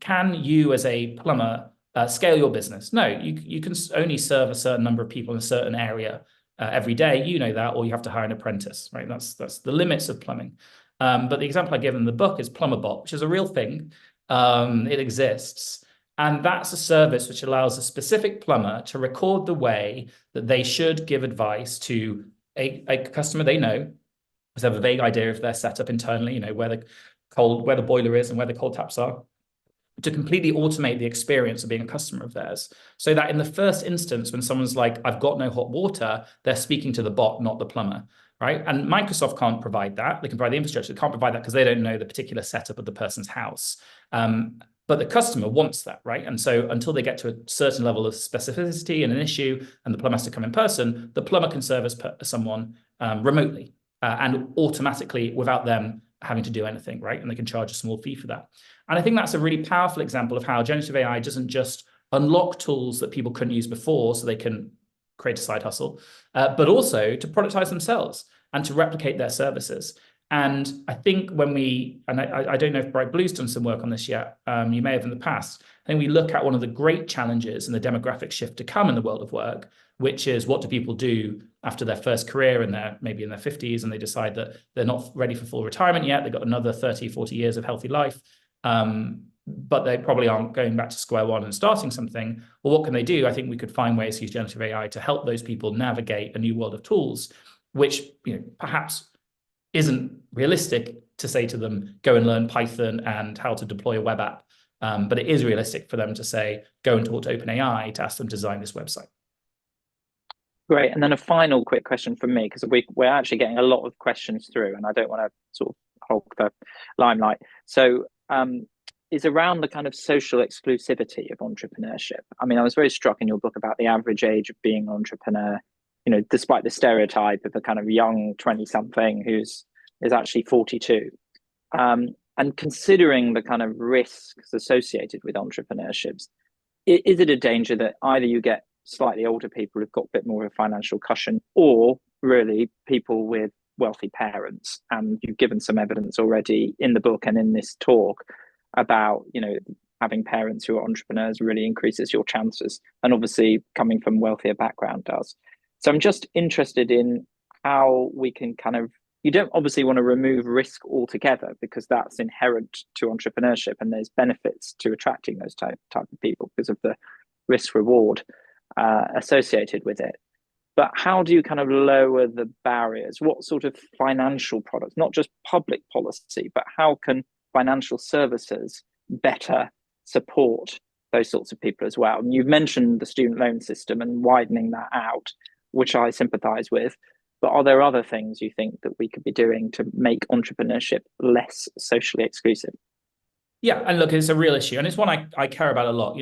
can you as a plumber scale your business? No, you can only serve a certain number of people in a certain area every day. You know that, or you have to hire an apprentice, right? That's the limits of plumbing. But the example I give in the book is PlumberBot, which is a real thing. It exists. And that's a service which allows a specific plumber to record the way that they should give advice to a customer they know, because they have a vague idea of their setup internally, where the boiler is and where the cold taps are, to completely automate the experience of being a customer of theirs. So that in the first instance, when someone's like, I've got no hot water, they're speaking to the bot, not the plumber. Right? And Microsoft can't provide that. They can provide the infrastructure. They can't provide that because they don't know the particular setup of the person's house. But the customer wants that, right? And so until they get to a certain level of specificity in an issue and the plumber has to come in person, the plumber can service someone remotely and automatically without them having to do anything, right? And they can charge a small fee for that. And I think that's a really powerful example of how generative AI doesn't just unlock tools that people couldn't use before so they can create a side hustle, but also to productize themselves and to replicate their services. And I think when I don't know if Bright Blue's done some work on this yet, you may have in the past, I think we look at one of the great challenges in the demographic shift to come in the world of work, which is what do people do after their first career and they're maybe in their 50s and they decide that they're not ready for full retirement yet, they've got another 30, 40 years of healthy life, but they probably aren't going back to square one and starting something. Well, what can they do? I think we could find ways to use generative AI to help those people navigate a new world of tools, which perhaps isn't realistic to say to them, go and learn Python and how to deploy a web app. But it is realistic for them to say, go and talk to OpenAI to ask them to design this website. Great. And then a final quick question from me, because we're actually getting a lot of questions through and I don't want to sort of hog the limelight. So is around the kind of social exclusivity of entrepreneurship. I mean, I was very struck in your book about the average age of being an entrepreneur, despite the stereotype of a kind of young 20-something who's actually 42. And considering the kind of risks associated with entrepreneurships, is it a danger that either you get slightly older people who've got a bit more of a financial cushion, or really people with wealthy parents? And you've given some evidence already in the book and in this talk about, having parents who are entrepreneurs really increases your chances. And obviously coming from wealthier background does. So I'm just interested in how we can you don't obviously want to remove risk altogether because that's inherent to entrepreneurship and there's benefits to attracting those type of people because of the risk reward associated with it. But how do you kind of lower the barriers? What sort of financial products, not just public policy, but how can financial services better support those sorts of people as well? And you've mentioned the student loan system and widening that out, which I sympathize with. But are there other things you think that we could be doing to make entrepreneurship less socially exclusive? Yeah, and look, it's a real issue, and it's one I care about a lot.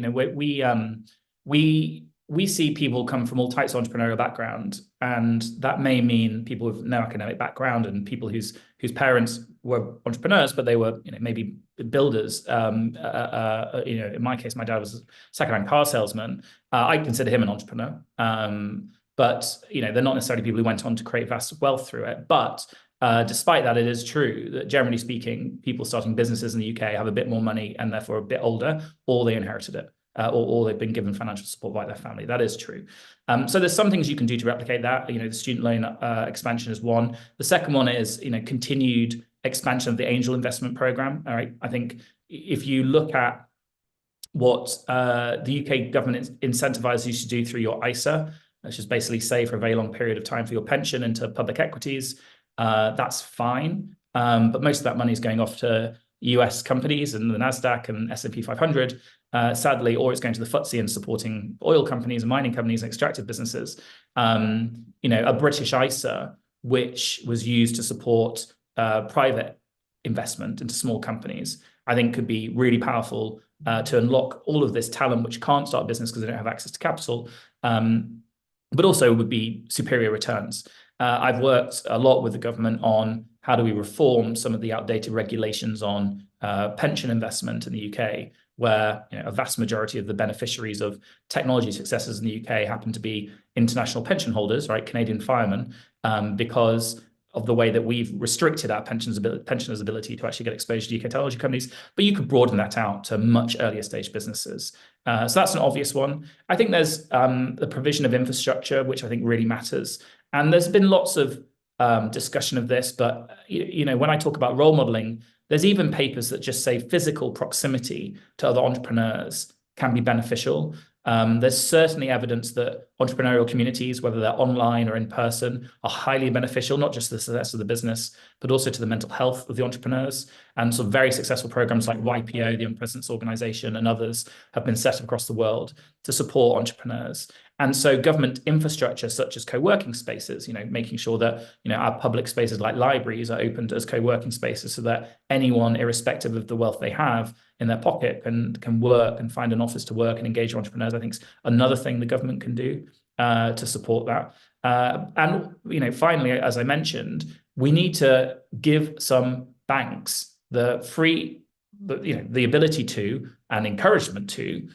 We see people come from all types of entrepreneurial background, and that may mean people with no academic background and people whose parents were entrepreneurs, but they were maybe builders. In my case, my dad was a second-hand car salesman. I consider him an entrepreneur, but they're not necessarily people who went on to create vast wealth through it. But despite that, it is true that generally speaking, people starting businesses in the UK have a bit more money and therefore a bit older, or they inherited it. Or they've been given financial support by their family. That is true. So there's some things you can do to replicate that. The student loan expansion is one. The second one is continued expansion of the angel investment program. All right, I think if you look at what the UK government incentivizes you to do through your ISA, which is basically save for a very long period of time for your pension into public equities, that's fine. But most of that money is going off to US companies and the NASDAQ and S&P 500, sadly, or it's going to the FTSE and supporting oil companies and mining companies and extractive businesses. A British ISA, which was used to support private investment into small companies, I think could be really powerful to unlock all of this talent, which can't start a business because they don't have access to capital, but also would be superior returns. I've worked a lot with the government on how do we reform some of the outdated regulations on pension investment in the UK, where a vast majority of the beneficiaries of technology successes in the UK happen to be international pension holders, right? Canadian firemen, because of the way that we've restricted our pensioners' ability to actually get exposure to UK technology companies. But you could broaden that out to much earlier stage businesses. So that's an obvious one. I think there's the provision of infrastructure, which I think really matters. And there's been lots of discussion of this, but when I talk about role modeling, there's even papers that just say physical proximity to other entrepreneurs can be beneficial. There's certainly evidence that entrepreneurial communities, whether they're online or in person, are highly beneficial, not just to the success of the business, but also to the mental health of the entrepreneurs. And so very successful programs like YPO, the Young Presidents Organization, and others have been set across the world to support entrepreneurs. And so government infrastructure, such as co-working spaces, making sure that, our public spaces like libraries are opened as co-working spaces so that anyone, irrespective of the wealth they have, in their pocket can work and find an office to work and engage entrepreneurs, I think is another thing the government can do to support that. And finally, as I mentioned, we need to give some banks the ability to and encouragement to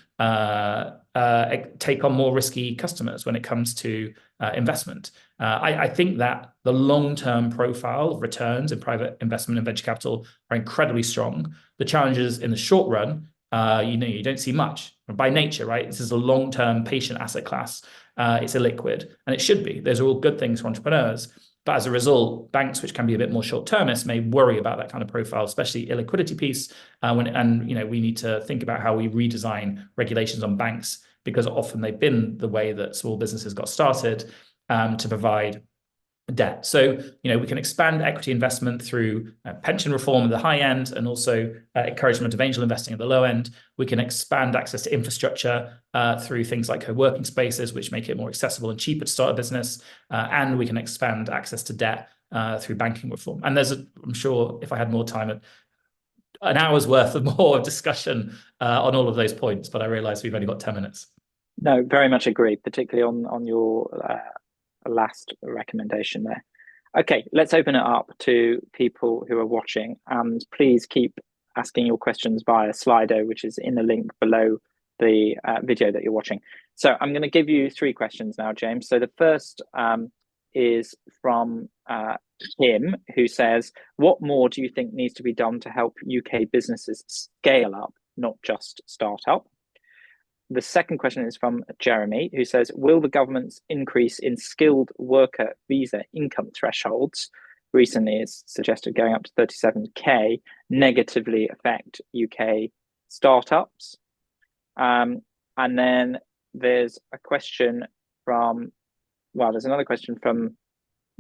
take on more risky customers when it comes to investment. I think that the long-term profile of returns in private investment and venture capital are incredibly strong. The challenges in the short run, you don't see much by nature, right? This is a long-term patient asset class. It's illiquid, and it should be. Those are all good things for entrepreneurs. But as a result, banks, which can be a bit more short-termist, may worry about that kind of profile, especially illiquidity piece. We need to think about how we redesign regulations on banks, because often they've been the way that small businesses got started to provide debt. So, we can expand equity investment through pension reform at the high end, and also encouragement of angel investing at the low end. We can expand access to infrastructure through things like co-working spaces, which make it more accessible and cheaper to start a business. And we can expand access to debt through banking reform. And I'm sure if I had more time, an hour's worth of more discussion on all of those points, but I realize we've only got 10 minutes. No, very much agree, particularly on your last recommendation there. Okay, let's open it up to people who are watching, and please keep asking your questions via Slido, which is in the link below the video that you're watching. So I'm going to give you 3 questions now, James. So the first is from Tim, who says, what more do you think needs to be done to help UK businesses scale up, not just start up? The second question is from Jeremy, who says, will the government's increase in skilled worker visa income thresholds, recently it's suggested going up to 37k, negatively affect UK startups? And then there's a question there's another question from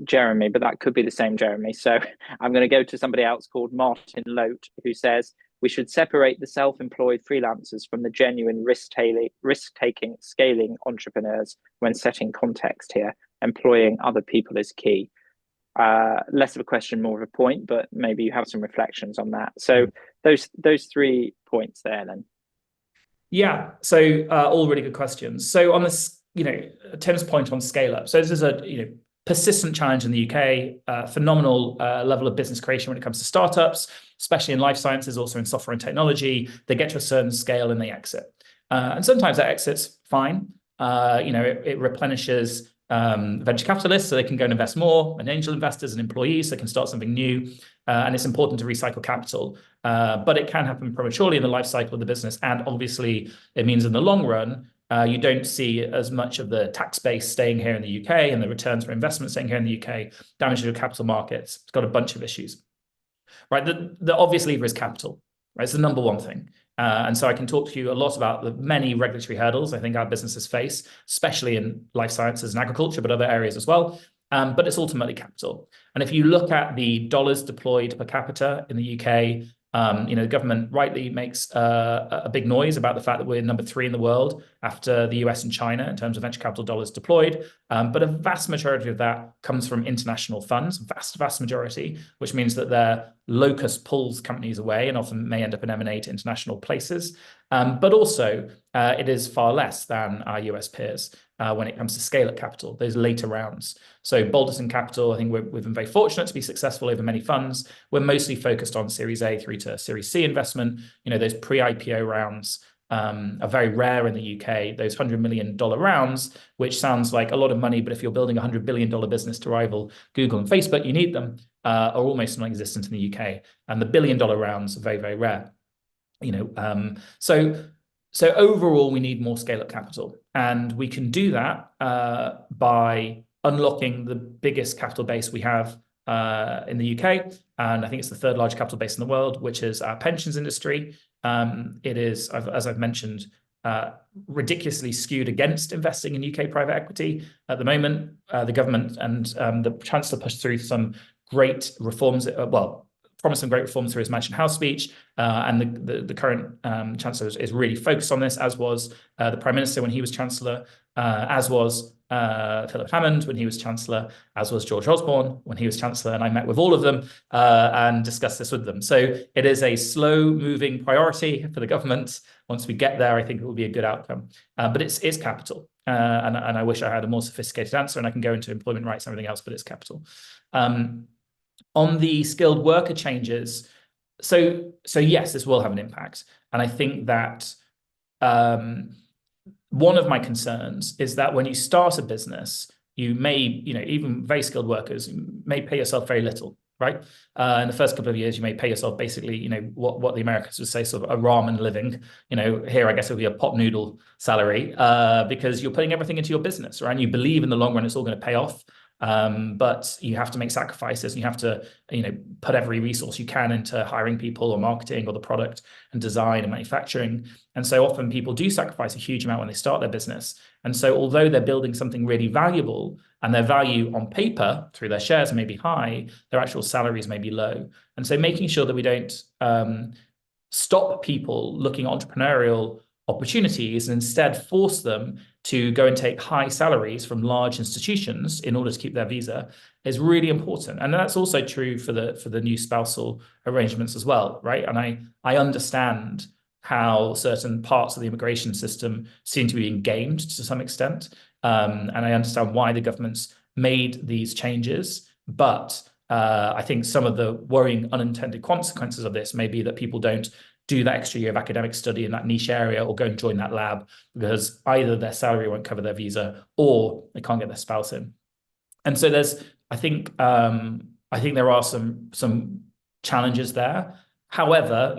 Jeremy, but that could be the same Jeremy. So I'm going to go to somebody else called Martin Lote, who says, we should separate the self-employed freelancers from the genuine risk-taking, scaling entrepreneurs when setting context here. Employing other people is key. Less of a question, more of a point, but maybe you have some reflections on that. So those 3 points there then. Yeah, so all really good questions. So on this, Tim's point on scale up. So this is a persistent challenge in the UK, phenomenal level of business creation when it comes to startups, especially in life sciences, also in software and technology. They get to a certain scale and they exit. And sometimes that exit's fine. It replenishes venture capitalists so they can go and invest more, and angel investors and employees so they can start something new. And it's important to recycle capital. But it can happen prematurely in the life cycle of the business. And obviously, it means in the long run, you don't see as much of the tax base staying here in the UK and the returns for investment staying here in the UK, damage to capital markets. It's got a bunch of issues, right? The obvious lever is capital, right? It's the number one thing. And so I can talk to you a lot about the many regulatory hurdles I think our businesses face, especially in life sciences and agriculture, but other areas as well. But it's ultimately capital. And if you look at the dollars deployed per capita in the UK, the government rightly makes a big noise about the fact that we're number 3 in the world after the US and China in terms of venture capital dollars deployed. But a vast majority of that comes from international funds, vast majority, which means that their locus pulls companies away and often may end up in M&A to international places. But also, it is far less than our US peers when it comes to scale-up capital, those later rounds. So Balderton Capital, I think we've been very fortunate to be successful over many funds. We're mostly focused on Series A through to Series C investment. Those pre-IPO rounds are very rare in the UK. Those $100 million rounds, which sounds like a lot of money, but if you're building a $100 billion business to rival Google and Facebook, you need them, are almost non-existent in the UK. And the $1 billion rounds are very, very rare. So overall, we need more scale-up capital. And we can do that by unlocking the biggest capital base we have in the UK. And I think it's the 3rd largest capital base in the world, which is our pensions industry. It is, as I've mentioned, ridiculously skewed against investing in UK private equity. At the moment, the government and the Chancellor pushed through some great reforms, promised some great reforms through his Mansion House speech, and the current Chancellor is really focused on this, as was the Prime Minister when he was Chancellor, as was Philip Hammond when he was Chancellor, as was George Osborne when he was Chancellor, and I met with all of them and discussed this with them. So it is a slow-moving priority for the government. Once we get there, I think it will be a good outcome. But it's capital, and I wish I had a more sophisticated answer, and I can go into employment rights and everything else, but it's capital. On the skilled worker changes, so yes, this will have an impact, and I think that one of my concerns is that when you start a business, you may, even very skilled workers may pay yourself very little, right? In the first couple of years, you may pay yourself basically, what the Americans would say, sort of a ramen living. Here I guess it would be a pot noodle salary, because you're putting everything into your business, right? And you believe in the long run it's all going to pay off. But you have to make sacrifices, and you have to, put every resource you can into hiring people or marketing or the product and design and manufacturing. And so often people do sacrifice a huge amount when they start their business. And so although they're building something really valuable and their value on paper through their shares may be high, their actual salaries may be low. And so making sure that we don't stop people looking at entrepreneurial opportunities and instead force them to go and take high salaries from large institutions in order to keep their visa is really important. And that's also true for the new spousal arrangements as well, right? And I understand how certain parts of the immigration system seem to be being gamed to some extent. And I understand why the government's made these changes, but I think some of the worrying unintended consequences of this may be that people don't do that extra year of academic study in that niche area or go and join that lab because either their salary won't cover their visa or they can't get their spouse in. And so I think there are some challenges there. However,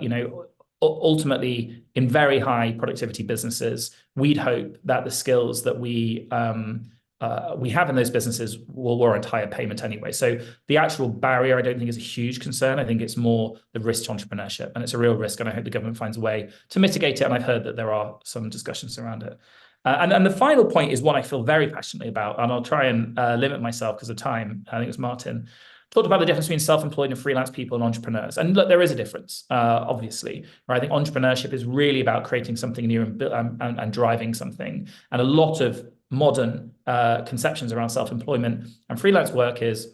ultimately in very high productivity businesses, we'd hope that the skills that we have in those businesses will warrant higher payment anyway. So the actual barrier, I don't think is a huge concern. I think it's more the risk to entrepreneurship, and it's a real risk. And I hope the government finds a way to mitigate it. And I've heard that there are some discussions around it. And the final point is one I feel very passionately about, and I'll try and limit myself because of time. I think it was Martin talked about the difference between self-employed and freelance people and entrepreneurs. And look, there is a difference, obviously. Right? I think entrepreneurship is really about creating something new and driving something. And a lot of modern conceptions around self-employment and freelance work is,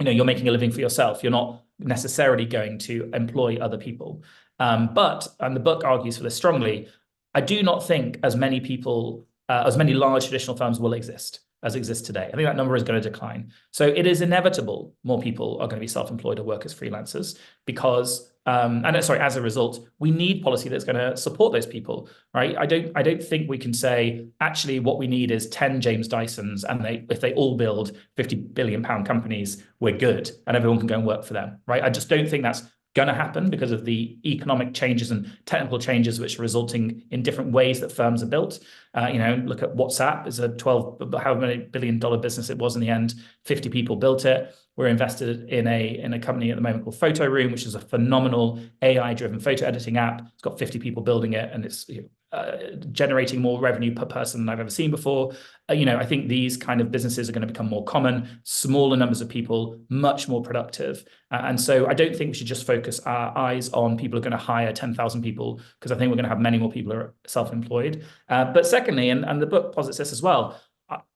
you're making a living for yourself. You're not necessarily going to employ other people. But the book argues for this strongly, I do not think as many large traditional firms will exist as exist today. I think that number is going to decline. So it is inevitable more people are going to be self-employed or work as freelancers because, as a result, we need policy that's going to support those people, right? I don't think we can say, actually, what we need is 10 James Dysons, and if they all build 50 billion pound companies, we're good, and everyone can go and work for them, right? I just don't think that's going to happen because of the economic changes and technical changes which are resulting in different ways that firms are built. Look at WhatsApp is a however many billion dollar business it was in the end. 50 people built it. We're invested in a company at the moment called Photo Room, which is a phenomenal AI-driven photo editing app. It's got 50 people building it, and it's generating more revenue per person than I've ever seen before. I think these kind of businesses are going to become more common, smaller numbers of people, much more productive. And so I don't think we should just focus our eyes on people who are going to hire 10,000 people, because I think we're going to have many more people who are self-employed. But secondly, and the book posits this as well,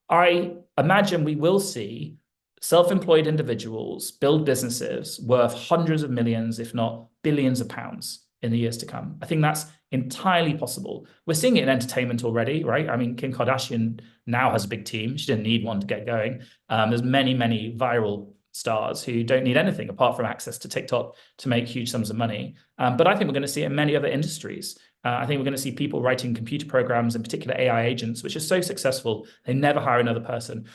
I imagine we will see self-employed individuals build businesses worth hundreds of millions, if not billions of pounds in the years to come. I think that's entirely possible. We're seeing it in entertainment already, right? I mean, Kim Kardashian now has a big team. She didn't need one to get going. There's many, many viral stars who don't need anything apart from access to TikTok to make huge sums of money. But I think we're going to see it in many other industries. I think we're going to see people writing computer programs, in particular AI agents, which are so successful, they never hire another person,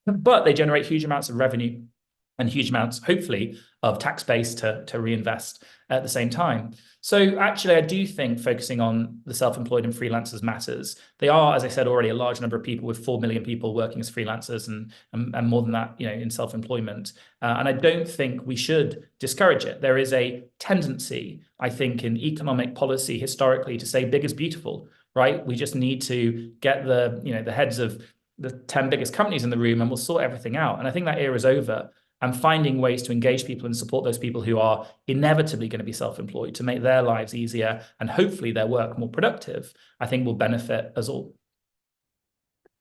but they generate huge amounts of revenue and huge amounts, hopefully, of tax base to reinvest at the same time. So actually, I do think focusing on the self-employed and freelancers matters. They are, as I said already, a large number of people, with 4 million people working as freelancers and more than that, in self-employment. And I don't think we should discourage it. There is a tendency, I think, in economic policy historically to say big is beautiful, right? We just need to get the heads of the 10 biggest companies in the room and we'll sort everything out. And I think that era is over. And finding ways to engage people and support those people who are inevitably going to be self-employed to make their lives easier and hopefully their work more productive, I think will benefit us all.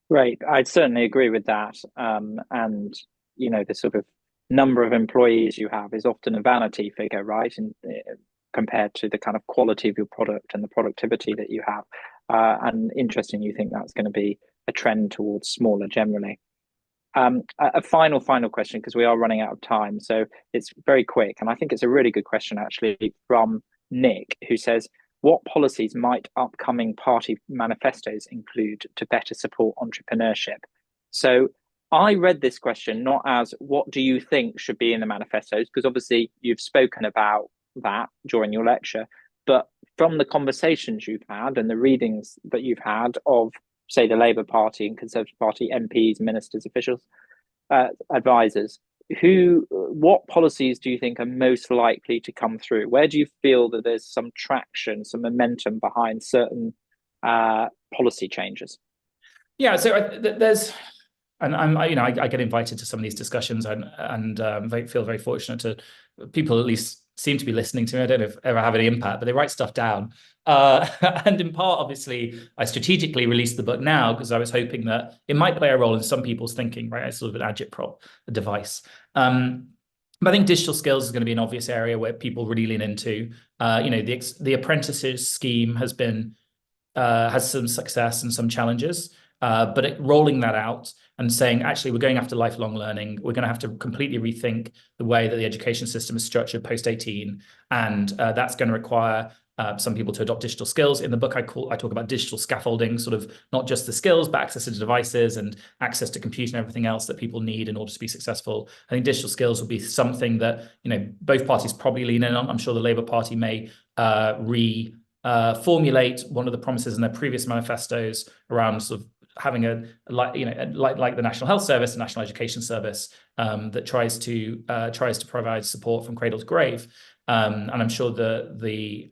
Great. I'd certainly agree with that. And the sort of number of employees you have is often a vanity figure, right? And compared to the kind of quality of your product and the productivity that you have. And interesting, you think that's going to be a trend towards smaller generally. A final question, because we are running out of time. So it's very quick. And I think it's a really good question, actually, from Nick, who says, what policies might upcoming party manifestos include to better support entrepreneurship? So I read this question not as what do you think should be in the manifestos, because obviously you've spoken about that during your lecture, but from the conversations you've had and the readings that you've had of, say, the Labour Party and Conservative Party MPs, ministers, officials, advisors, what policies do you think are most likely to come through? Where do you feel that there's some traction, some momentum behind certain policy changes? Yeah, so there's, and I get invited to some of these discussions, and feel very fortunate to people at least seem to be listening to me. I don't know if I ever have any impact, but they write stuff down. And in part, obviously, I strategically released the book now because I was hoping that it might play a role in some people's thinking, right? It's sort of an agitprop, a device. But I think digital skills is going to be an obvious area where people really lean into. The apprentices scheme has some success and some challenges, but rolling that out and saying, actually, we're going after lifelong learning. We're going to have to completely rethink the way that the education system is structured post-18. And that's going to require some people to adopt digital skills. In the book, I talk about digital scaffolding, sort of not just the skills, but access to devices and access to compute and everything else that people need in order to be successful. I think digital skills will be something that, both parties probably lean in on. I'm sure the Labour Party may formulate one of the promises in their previous manifestos around sort of having like the National Health Service, the National Education Service, that tries to provide support from cradle to grave. And I'm sure the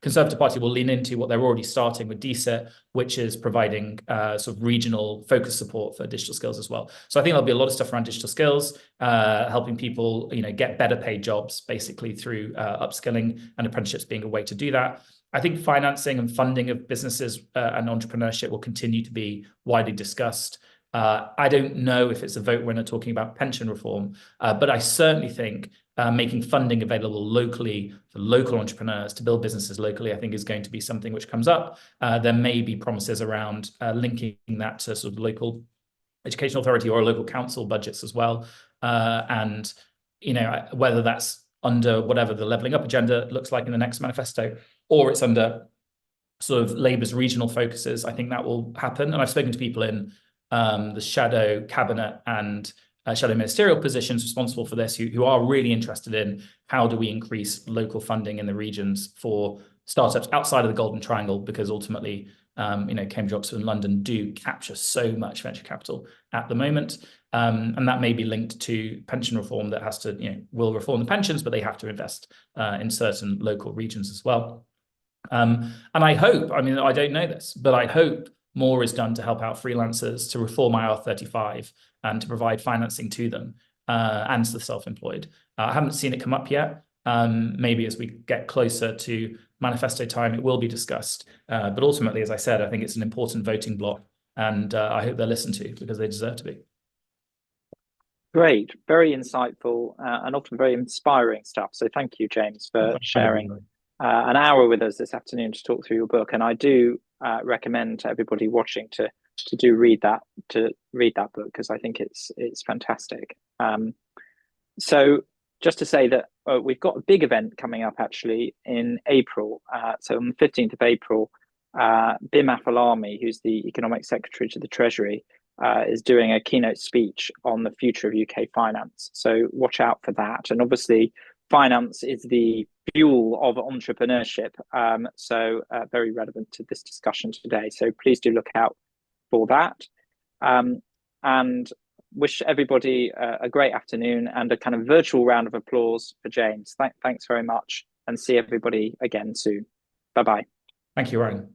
Conservative Party will lean into what they're already starting with DSET, which is providing sort of regional focus support for digital skills as well. So I think there'll be a lot of stuff around digital skills, helping people get better paid jobs, basically through upskilling, and apprenticeships being a way to do that. I think financing and funding of businesses and entrepreneurship will continue to be widely discussed. I don't know if it's a vote winner talking about pension reform, but I certainly think making funding available locally for local entrepreneurs to build businesses locally, I think is going to be something which comes up. There may be promises around linking that to sort of local education authority or local council budgets as well. And, whether that's under whatever the levelling up agenda looks like in the next manifesto, or it's under sort of Labour's regional focuses, I think that will happen. And I've spoken to people in the shadow cabinet and shadow ministerial positions responsible for this who are really interested in how do we increase local funding in the regions for startups outside of the Golden Triangle, because ultimately, Cambridge, Oxford, and London do capture so much venture capital at the moment. And that may be linked to pension reform that has to, will reform the pensions, but they have to invest in certain local regions as well. And I hope, I don't know this, but I hope more is done to help out freelancers, to reform IR35 and to provide financing to them and to the self-employed. I haven't seen it come up yet. Maybe as we get closer to manifesto time, it will be discussed. But ultimately, as I said, I think it's an important voting block, and I hope they're listened to because they deserve to be. Great, very insightful and often very inspiring stuff. So thank you, James, for sharing an hour with us this afternoon to talk through your book. And I do recommend to everybody watching to read that book, because I think it's fantastic. So just to say that we've got a big event coming up actually in April. So on the 15th of April, Bim Afalami, who's the Economic Secretary to the Treasury, is doing a keynote speech on the future of UK finance. So watch out for that. And obviously, finance is the fuel of entrepreneurship. So very relevant to this discussion today. So please do look out for that. And wish everybody a great afternoon and a kind of virtual round of applause for James. Thanks very much, and see everybody again soon. Bye-bye. Thank you, Ryan.